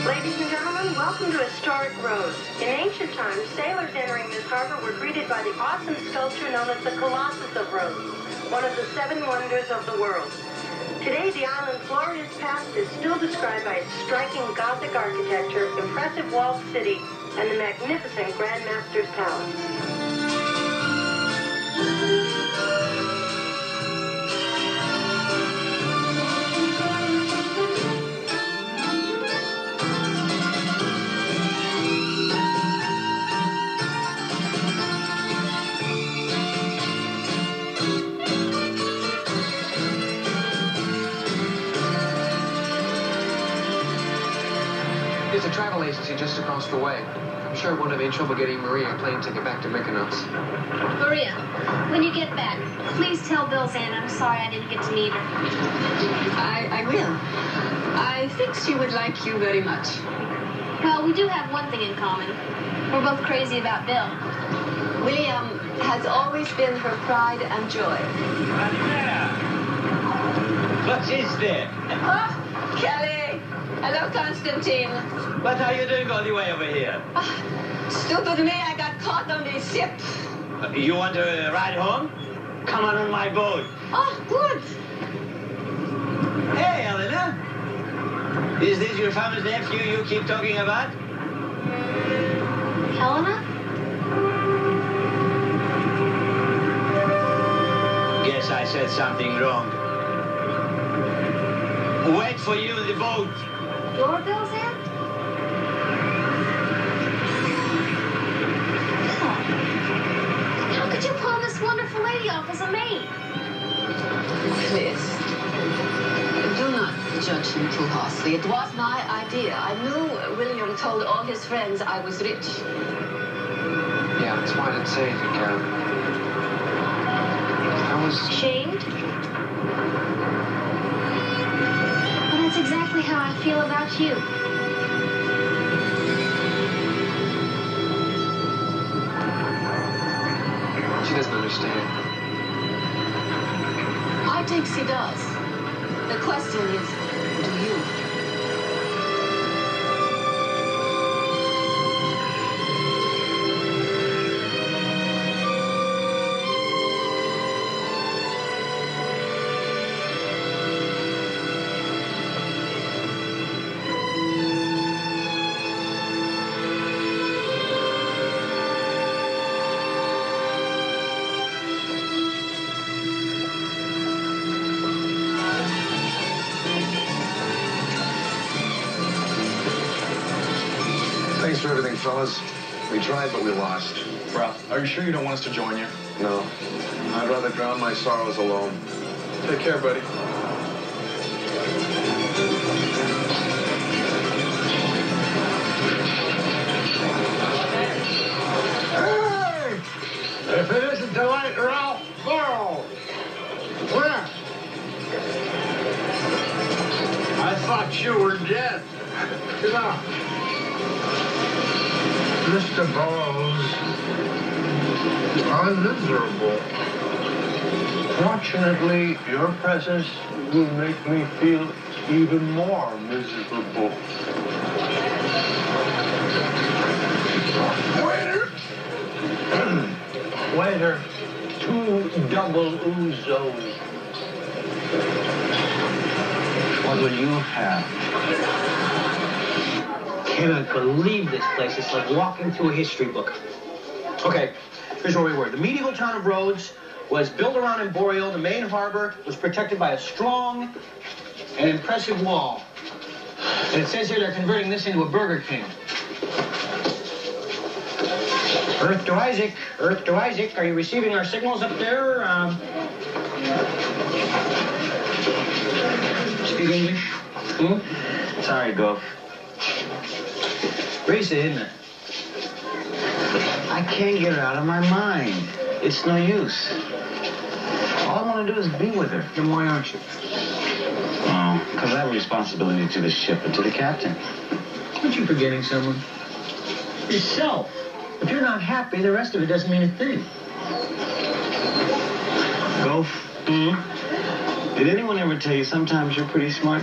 Ladies and gentlemen, welcome to historic Rhodes. In ancient times, sailors entering this harbor were greeted by the awesome sculpture known as the Colossus of Rhodes, one of the 7 wonders of the world. Today, the island's glorious past is still described by its striking Gothic architecture, impressive walled city, and the magnificent Grand Master's Palace. There's a travel agency just across the way. I'm sure it won't have any trouble getting Maria a plane ticket back to Mykonos. Maria, when you get back, please tell Bill's aunt I'm sorry I didn't get to meet her. I will. I think she would like you very much. Well, we do have one thing in common. We're both crazy about Bill. William has always been her pride and joy. What is there? Oh, Kelly! Hello, Constantine. What are you doing all the way over here? Stupid me, I got caught on the ship. You want to ride home? Come on my boat. Oh, good. Hey, Eleanor. Is this your famous nephew you keep talking about? Helena? Guess I said something wrong. Wait for you in the boat. Your Bill's aunt? How could you pull this wonderful lady off as a maid? Please, do not judge him too harshly. It was my idea. I knew William told all his friends I was rich. Yeah, that's why I didn't say anything, Carol. I was... Ashamed? Well, that's exactly how I feel about you. She doesn't understand. I think she does. The question is, do you? Thanks for everything, fellas. We tried, but we lost. Ralph, are you sure you don't want us to join you? No. I'd rather drown my sorrows alone. Take care, buddy. Hey! If it isn't the late Ralph Burrow! Where? I thought you were dead. Get out. Mr. Burroughs, I'm miserable. Fortunately, your presence will make me feel even more miserable. Waiter! Waiter, 2 double ouzo. What will you have? Cannot believe this place. It's like walking through a history book. Okay, here's where we were. The medieval town of Rhodes was built around in Boreal. The main harbor was protected by a strong and impressive wall. And it says here they're converting this into a Burger King. Earth to Isaac. Earth to Isaac. Are you receiving our signals up there? Speak English? Sorry, Goff. Raisa, isn't it? I can't get her out of my mind. It's no use. All I want to do is be with her. Then why aren't you? Oh, because I have a responsibility to the ship and to the captain. Aren't you forgetting someone? Yourself. If you're not happy, the rest of it doesn't mean a thing. Goff? Did anyone ever tell you sometimes you're pretty smart?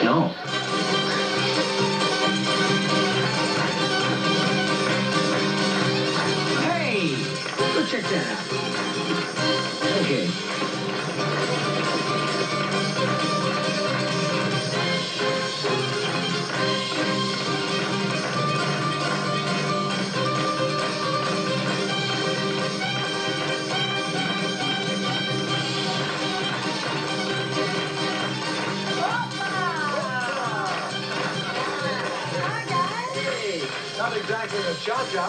No. Hey! Go check that out. Okay. Not exactly the cha-cha.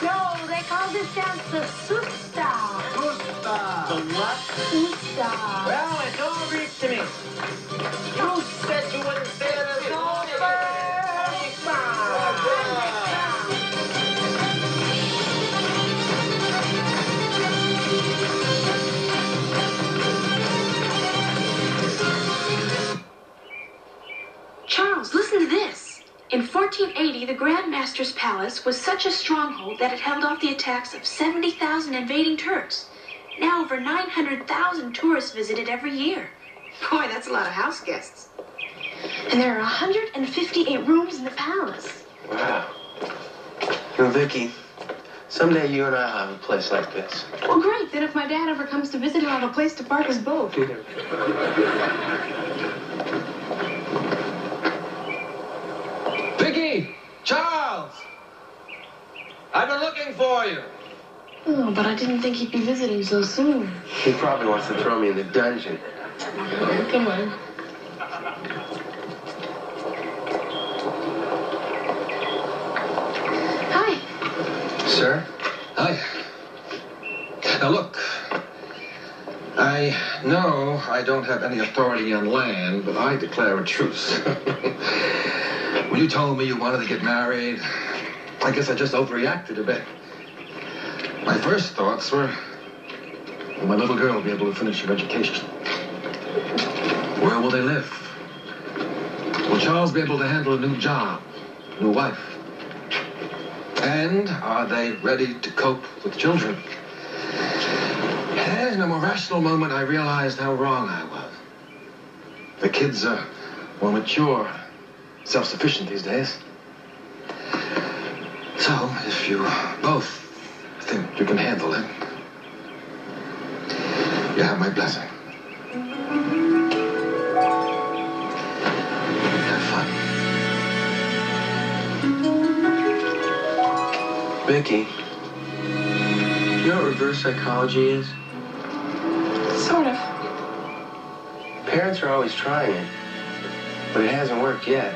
No, they call this dance the Susta. Susta. The what? Susta. Well, it's all Greek to me. You said you wouldn't say it as long as 1480, the Grand Master's palace was such a stronghold that it held off the attacks of 70,000 invading Turks. Now over 900,000 tourists visit it every year. Boy, that's a lot of house guests. And there are 158 rooms in the palace. Wow. You know, Vicky, someday you and I will have a place like this. Well, great. Then if my dad ever comes to visit, he'll have a place to park his boat. Vicky! Charles! I've been looking for you. Oh, but I didn't think he'd be visiting so soon. He probably wants to throw me in the dungeon. Come on. Hi. Sir? Hi. Now look, I know I don't have any authority on land, but I declare a truce. When you told me you wanted to get married, I guess I just overreacted a bit. My first thoughts were, will my little girl be able to finish her education? Where will they live? Will Charles be able to handle a new job, new wife? And are they ready to cope with children? And in a more rational moment, I realized how wrong I was. The kids are more mature, self-sufficient these days. So, if you both think you can handle it, you have my blessing. Have fun. Vicky, you know what reverse psychology is? Sort of. Parents are always trying it, but it hasn't worked yet.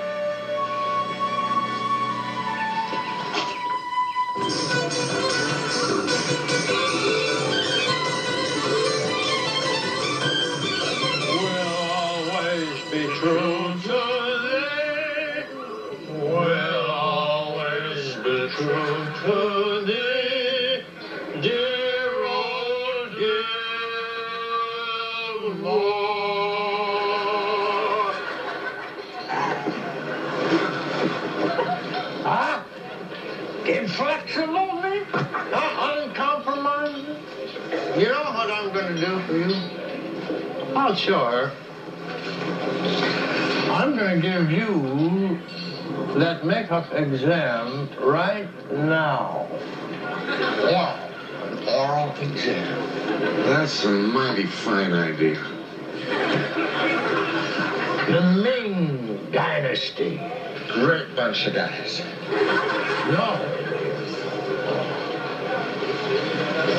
Inflexible, uncompromising. You know what I'm going to do for you? Oh, sure. I'm going to give you that makeup exam right now. Yeah, an oral exam. That's a mighty fine idea. The Ming Dynasty. Great bunch of guys. No.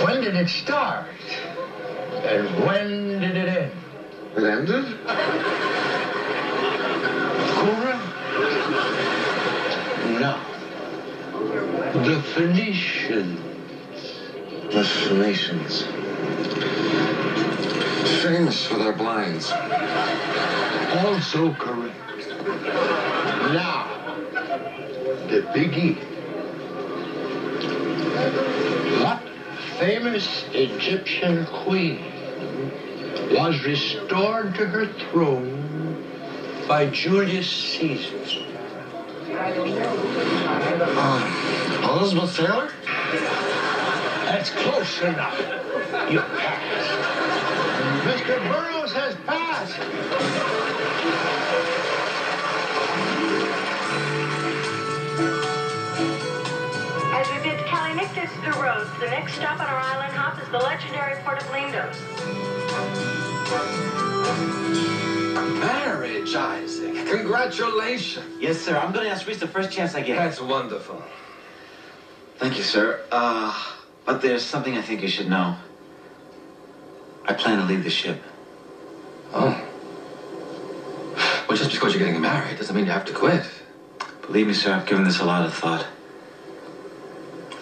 When did it start? And when did it end? It ended? Correct. No. The Phoenicians. The Phoenicians. Famous for their blinds. Also correct. Now, the biggie. What famous Egyptian queen was restored to her throne by Julius Caesar? Elizabeth Taylor? That's close enough. You passed. Mr. Burroughs has passed. As we bid Callinictus the road, the next stop on our island hop is the legendary port of Lindos. Marriage, Isaac. Congratulations. Yes, sir. I'm going to ask Reese the first chance I get. That's wonderful. Thank you, sir. But there's something I think you should know. I plan to leave the ship. Oh. Well, just because you're getting married doesn't mean you have to quit. Believe me, sir, I've given this a lot of thought.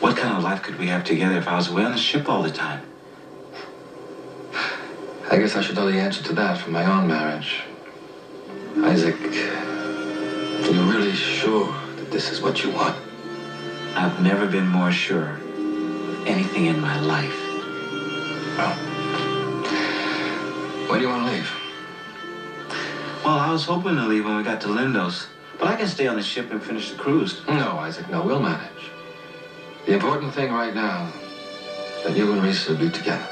What kind of life could we have together if I was away on the ship all the time? I guess I should know the answer to that from my own marriage. Isaac, are you really sure that this is what you want? I've never been more sure of anything in my life. Well, when do you want to leave? Well, I was hoping to leave when we got to Lindos. But I can stay on the ship and finish the cruise. No, Isaac, no, we'll manage. The important thing right now is that you and Reese will be together.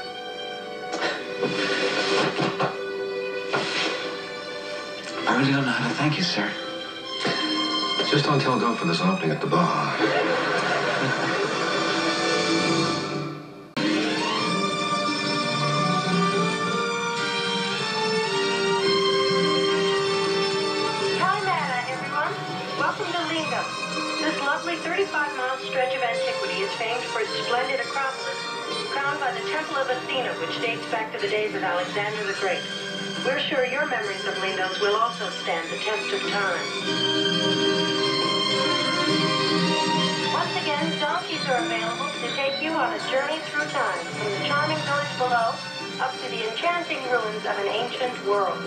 I really don't know how to thank you, sir. Just don't tell Gopher there's an opening at the bar. Welcome to Lingo. This lovely 35-mile stretch of antiquity is famed for its splendid acropolis, crowned by the Temple of Athena, which dates back to the days of Alexander the Great. We're sure your memories of Lindos will also stand the test of time. Once again, donkeys are available to take you on a journey through time, from the charming village below up to the enchanting ruins of an ancient world.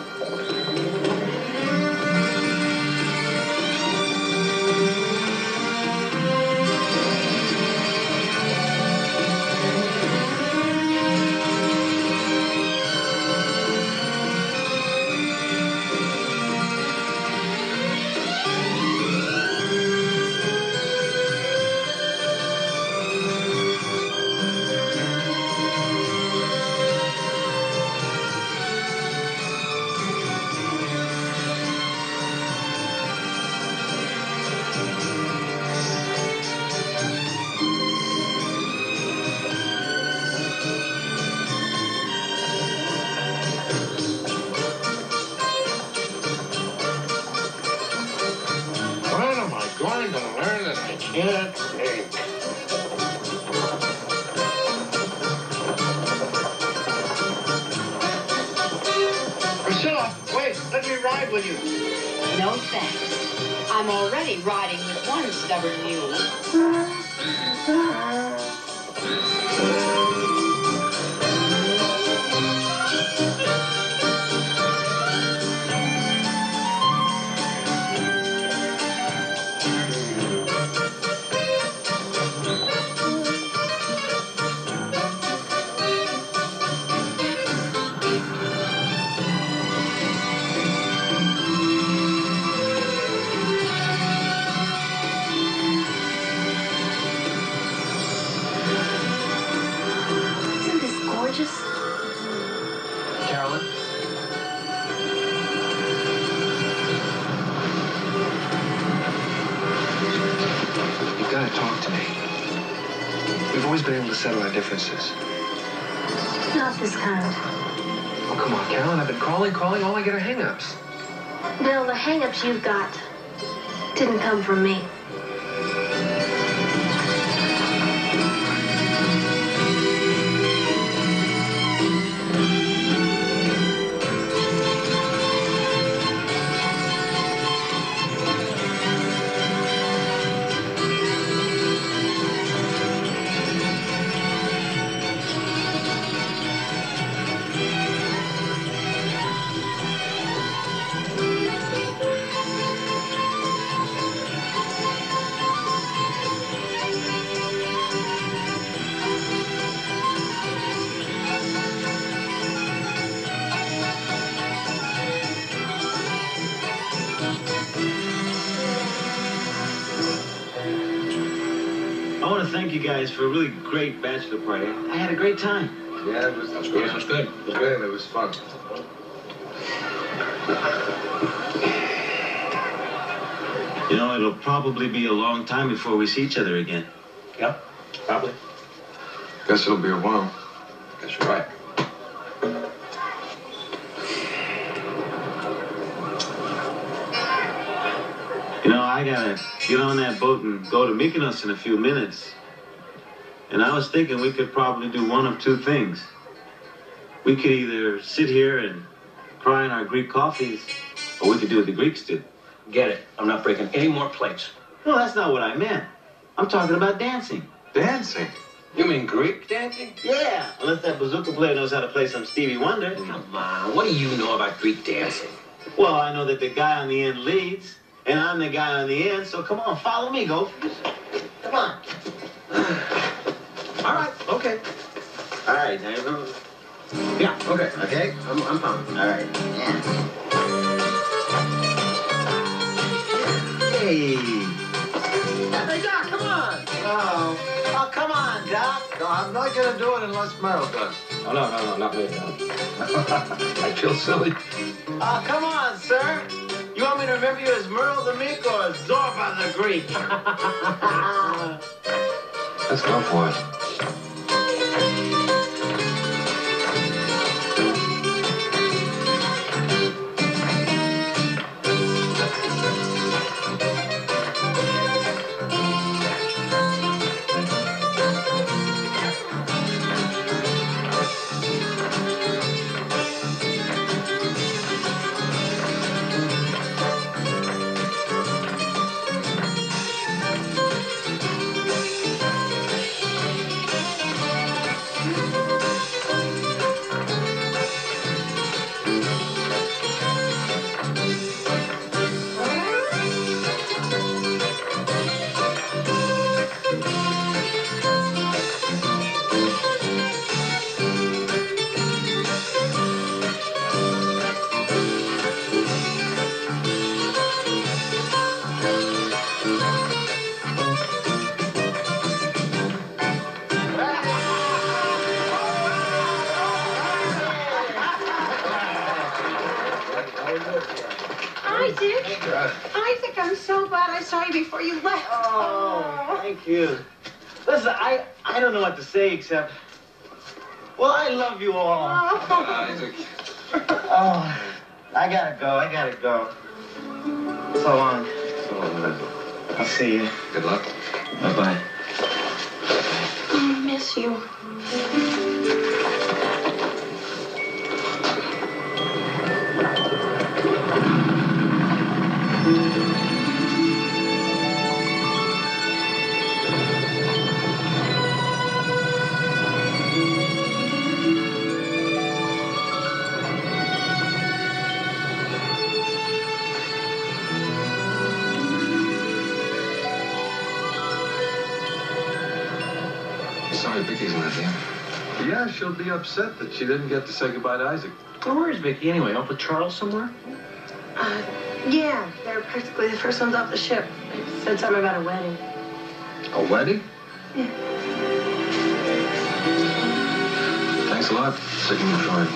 Going to learn that I can't think. Priscilla, wait, let me ride with you. No thanks. I'm already riding with one stubborn mule. Carolyn? You've got to talk to me. We've always been able to settle our differences. Not this kind. Oh, come on, Carolyn. I've been calling. All I get are hang-ups. Bill, the hang-ups you've got didn't come from me. I want to thank you guys for a really great bachelor party. I had a great time. Yeah, it was good. Yeah, it was good. It was good and it was fun. You know, it'll probably be a long time before we see each other again. Yep, probably. Guess it'll be a while. Guess you're right. You know, I gotta get on that boat and go to Mykonos in a few minutes. And I was thinking we could probably do one of two things. We could either sit here and cry in our Greek coffees, or we could do what the Greeks did. Get it. I'm not breaking any more plates. No, that's not what I meant. I'm talking about dancing. Dancing? You mean Greek dancing? Yeah, unless that bazooka player knows how to play some Stevie Wonder. Come on, what do you know about Greek dancing? Well, I know that the guy on the end leads, and I'm the guy on the end, so come on, follow me, Gophers. Come on. All right, okay. All right, now you're Yeah, okay. okay? I'm pumped. All right. Yeah. Hey. Hey, Doc, come on. Oh, come on, Doc. No, I'm not going to do it unless Merrill does. Oh, no, not me. No. I feel silly. Oh, come on, sir. You want me to remember you as Merle the Meek or Zorba the Greek? Let's go for it. Isaac, I'm so glad I saw you before you left. Oh, thank you. Listen, I don't know what to say except, well, I love you all. Isaac. Oh, I gotta go. So long. I'll see you. Good luck. Bye-bye. I miss you. Sorry, Vicky's not here. Yeah, she'll be upset that she didn't get to say goodbye to Isaac. Well, where's Vicky anyway? Up with Charles somewhere? Yeah, they're practically the first ones off the ship. They said something about a wedding. A wedding? Thanks a lot, Sigmund Freud.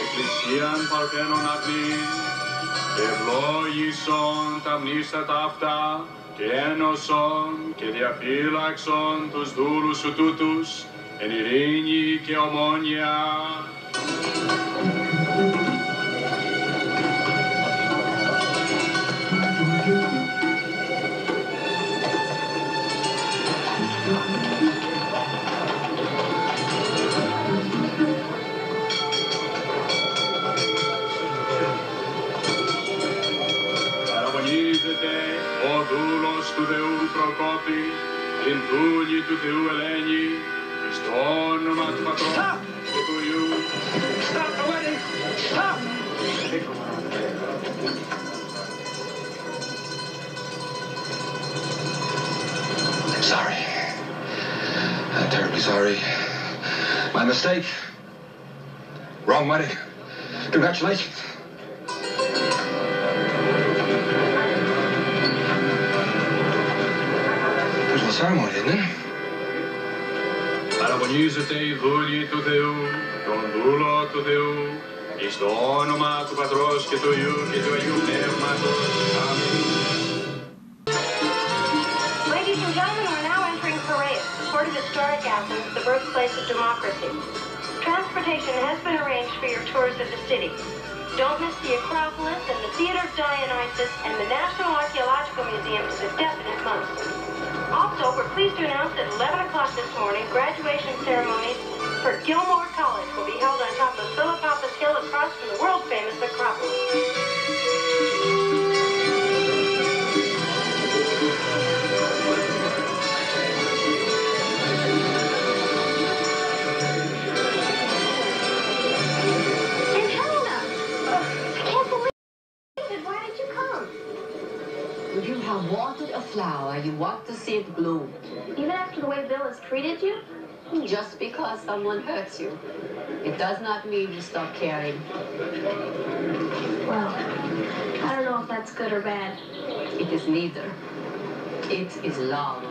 Εκκλησίαν παρθένων αγνής, ευλόγησον τα μνήστατα αυτά και ένωσον και διαφύλαξον τους δούλους σου τούτους εν ειρήνη και ομόνια. Ο δούλος του Θεού Προκόπη, την δούλη του Θεού Ελένη, στο όνομα του Πατρός και του Υιού. Stop the wedding! Stop! I'm sorry. I'm terribly sorry. My mistake. Wrong wedding. Congratulations. There's no ceremony, isn't there? Παραπονίζεται η δούλη του Θεού, τον δούλο του Θεού, εις το όνομα του Πατρός και του Υιού και του Αγίου Πνεύματος. Αμήν. Ladies and gentlemen, we're now entering Piraeus, the port of historic Athens, the birthplace of democracy. Transportation has been arranged for your tours of the city. Don't miss the Acropolis and the Theater of Dionysus and the National Archaeological Museum is a definite must. Also, we're pleased to announce that at 11 o'clock this morning, graduation ceremonies for Gilmore College will be held on top of Philippopolis Hill across from the world-famous Acropolis. have watered a flower, you want to see it bloom. Even after the way Bill has treated you? Just because someone hurts you, it does not mean you stop caring. Well, I don't know if that's good or bad. It is neither. It is love.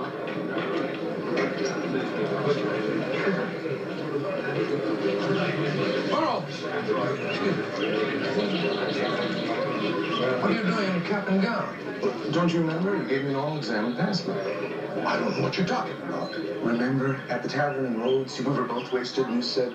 Oh! What are you doing in cap and gown? Don't you remember? You gave me an oral exam and passed me. I don't know what you're talking about. Remember, at the tavern in Rhodes, we were both wasted, and you said...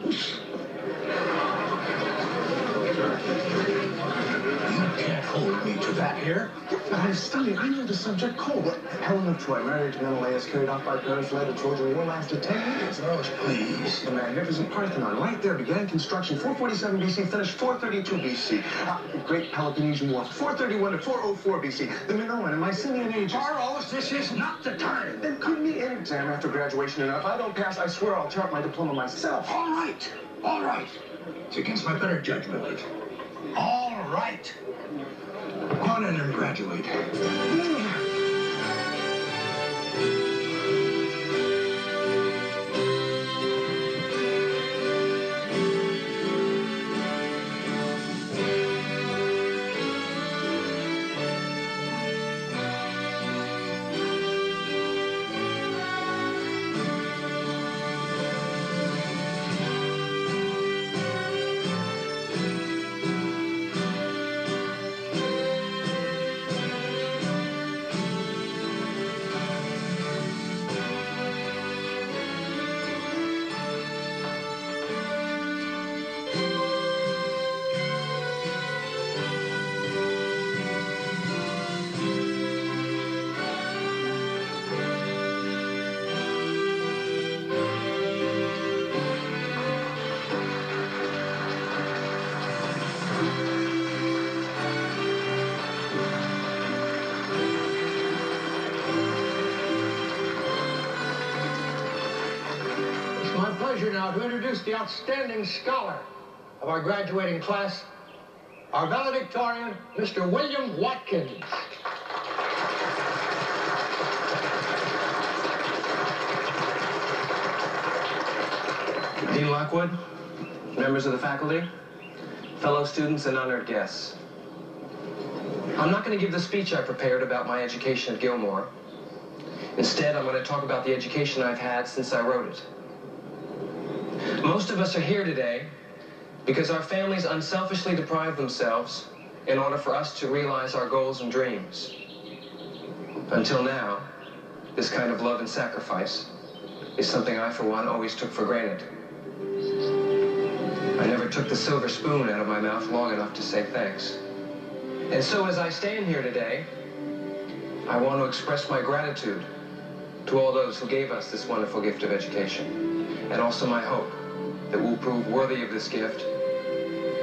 You can't hold me to that here. But I studied. I know the subject cold. Helen of Troy, married to Menelaus, carried off by Paris, led a Trojan war, lasted 10 years. Rose, please. The magnificent Parthenon, right there, began construction 447 BC, finished 432 BC. Great Peloponnesian War, 431 to 404 BC. The Minoan and Mycenaean ages. Charles, this is not the time. Then give me an exam after graduation, and if I don't pass, I swear I'll tear up my diploma myself. All right. All right. It's against my better judgment. All right. Go on in and graduate. Now to introduce the outstanding scholar of our graduating class, our valedictorian, Mr. William Watkins. Dean Lockwood, members of the faculty, fellow students, and honored guests. I'm not going to give the speech I prepared about my education at Gilmore. Instead, I'm going to talk about the education I've had since I wrote it. Most of us are here today because our families unselfishly deprived themselves in order for us to realize our goals and dreams. Until now, this kind of love and sacrifice is something I, for one, always took for granted. I never took the silver spoon out of my mouth long enough to say thanks. And so as I stand here today, I want to express my gratitude to all those who gave us this wonderful gift of education, and also my hope that we'll prove worthy of this gift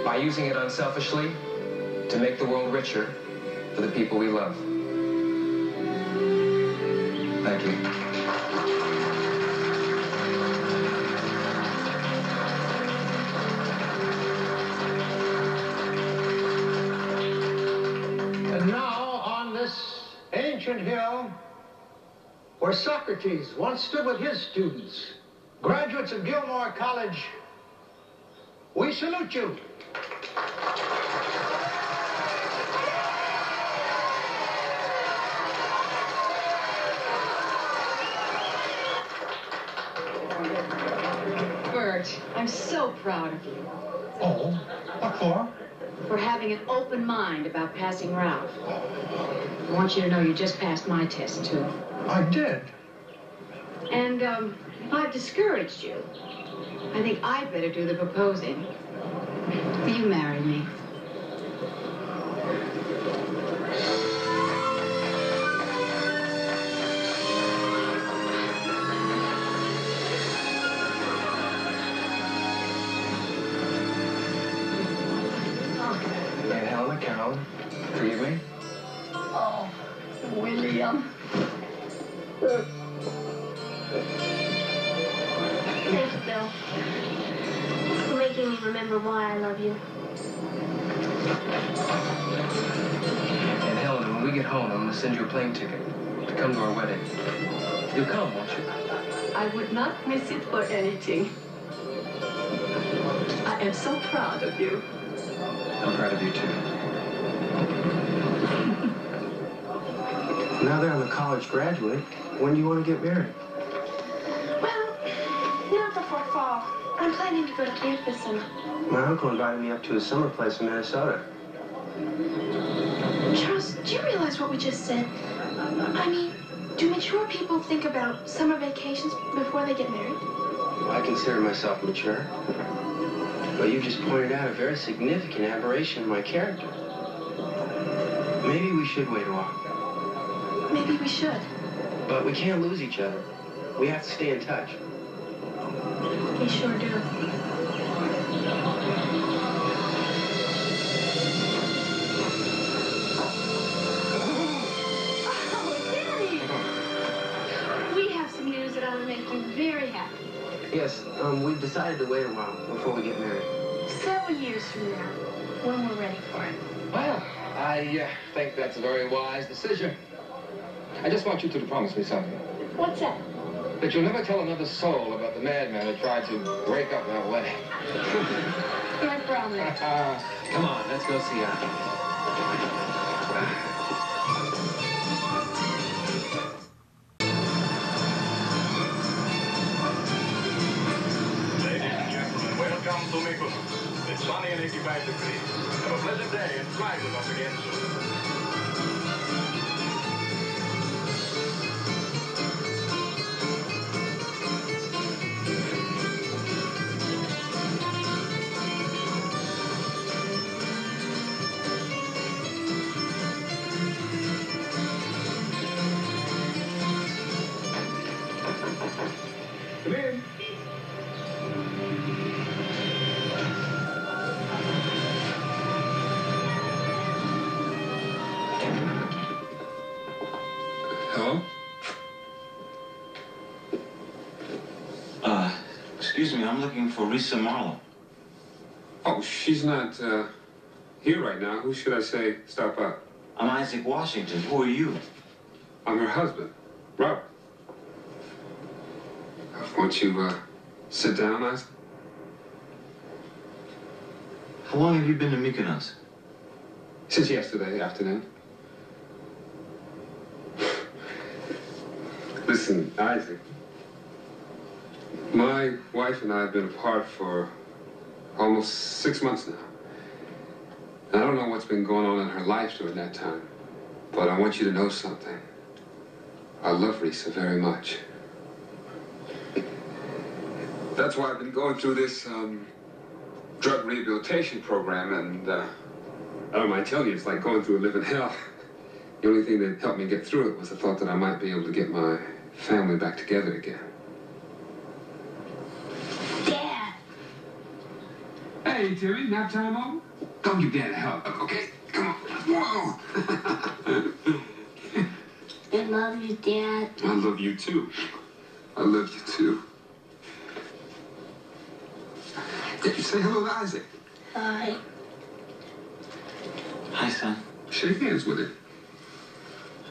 by using it unselfishly to make the world richer for the people we love. Thank you. And now, on this ancient hill, where Socrates once stood with his students, graduates of Gilmore College, we salute you. Bert, I'm so proud of you. Oh, what for? For having an open mind about passing Ralph. I want you to know you just passed my test, too. I did. And, if I've discouraged you, I think I'd better do the proposing. Will you marry me? And Helen, Carol, forgive me? Oh, William. Thanks, Bill. For making me remember why I love you. And Helen, when we get home, home. I'm going to send you a plane ticket to come to our wedding. You'll come, won't you? I would not miss it for anything. I am so proud of you. I'm proud of you, too. Now that I'm a college graduate, when do you want to get married? Well, not before fall. I'm planning to go to campus and... My uncle invited me up to his summer place in Minnesota. Charles, do you realize what we just said? I mean, do mature people think about summer vacations before they get married? I consider myself mature. But you just pointed out a very significant aberration in my character. Maybe we should wait a while. Maybe we should. But we can't lose each other. We have to stay in touch. We sure do. Very happy. Yes, we've decided to wait a while before we get married. Several years from now, when we're ready for it. Well, I think that's a very wise decision. I just want you two to promise me something. What's that? That you'll never tell another soul about the madman who tried to break up our wedding. I promise. Come on, let's go see her. Welcome to McCloskey. It's sunny and 85 degrees. Have a pleasant day and fly with us again soon. Come in. Hello? Excuse me, I'm looking for Risa Marlowe. Oh, she's not, here right now. Who should I say stop up? I'm Isaac Washington. Who are you? I'm her husband, Robert. Won't you, sit down, Isaac? How long have you been to Mykonos? Since yesterday afternoon. Listen, Isaac. My wife and I have been apart for almost 6 months now. And I don't know what's been going on in her life during that time. But I want you to know something. I love Risa very much. That's why I've been going through this, drug rehabilitation program, and, I don't mind telling you, it's like going through a living hell. The only thing that helped me get through it was the thought that I might be able to get my family back together again. Dad! Hey, Timmy, nap time over? Come give Dad a hug, okay? Come on. Whoa! I love you, Dad. I love you, too. I love you, too. Say hello to Isaac. Hi. Hi, son. Shake hands with him.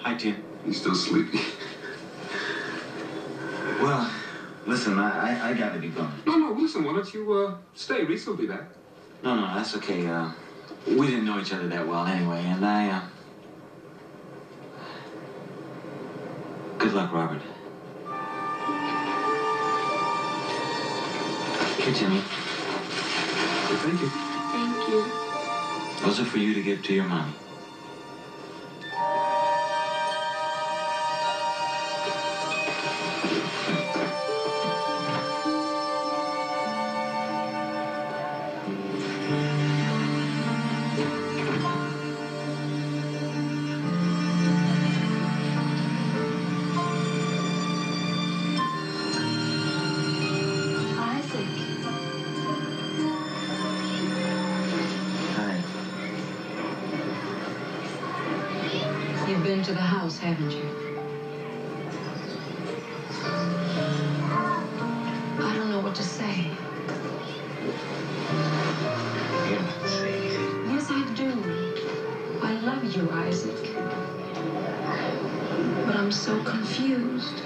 Hi, Tim. He's still sleepy. Well, listen, I gotta be going. No, listen, why don't you, stay? Reese will be back. No, that's okay. We didn't know each other that well anyway, and Good luck, Robert. Here, Timmy. Thank you. Thank you. Those are for you to give to your mommy. You've been to the house, haven't you? I don't know what to say. You don't say anything. Yes, I do. I love you, Isaac. But I'm so confused.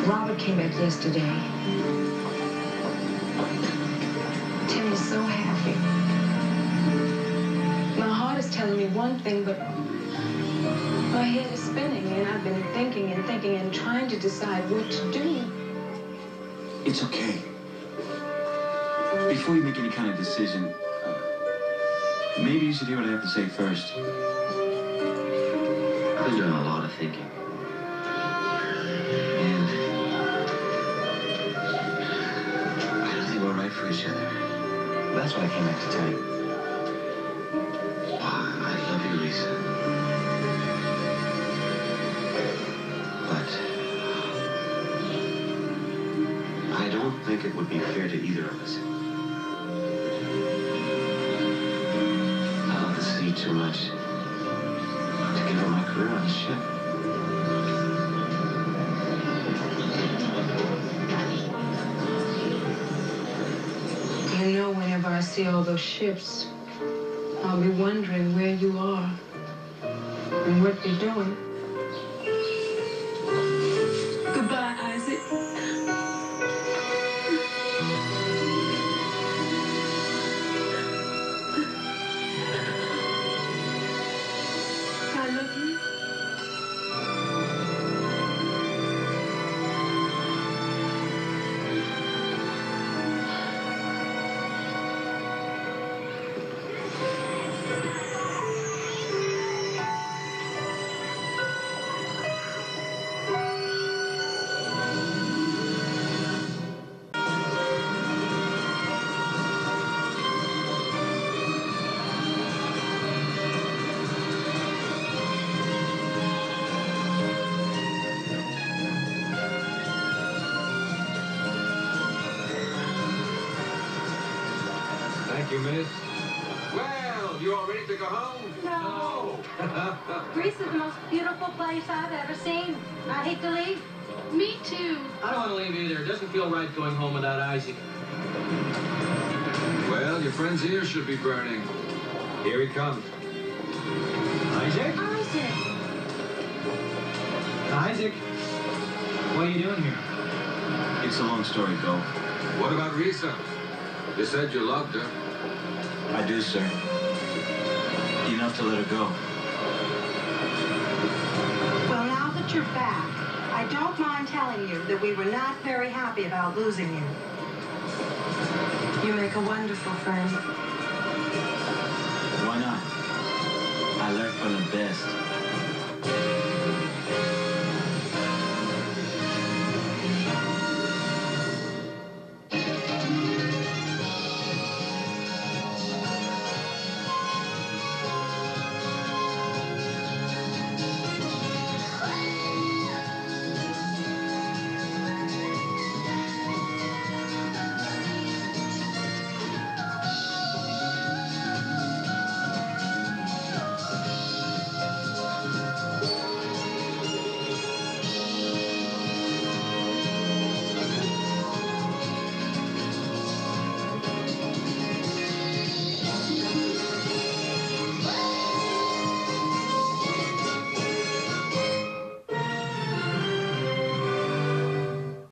Robert came back yesterday. Tim is so happy. My heart is telling me one thing, but my head is spinning, and I've been thinking and trying to decide what to do. It's okay. Before you make any kind of decision, maybe you should hear what I have to say first. I've been doing a lot of thinking. And I don't think we're right for each other. That's what I came back to tell you. I love you, Lisa. But I don't think it would be fair to either of us. I love the sea too much to give up my career on the ship. You know, whenever I see all those ships, I'll be wondering where you are and what you're doing. Goodbye, Isaac. I love you. Thank you, miss. Well, you all ready to go home? No. Greece is the most beautiful place I've ever seen. I hate to leave. Me too. I don't want to leave either. It doesn't feel right going home without Isaac. Well, your friend's ears should be burning. Here he comes. Isaac? Isaac. Isaac? What are you doing here? It's a long story, Go. What about Risa? You said you loved her. I do, sir. Enough to let her go. Well, now that you're back, I don't mind telling you that we were not very happy about losing you. You make a wonderful friend. Why not? I learned from the best.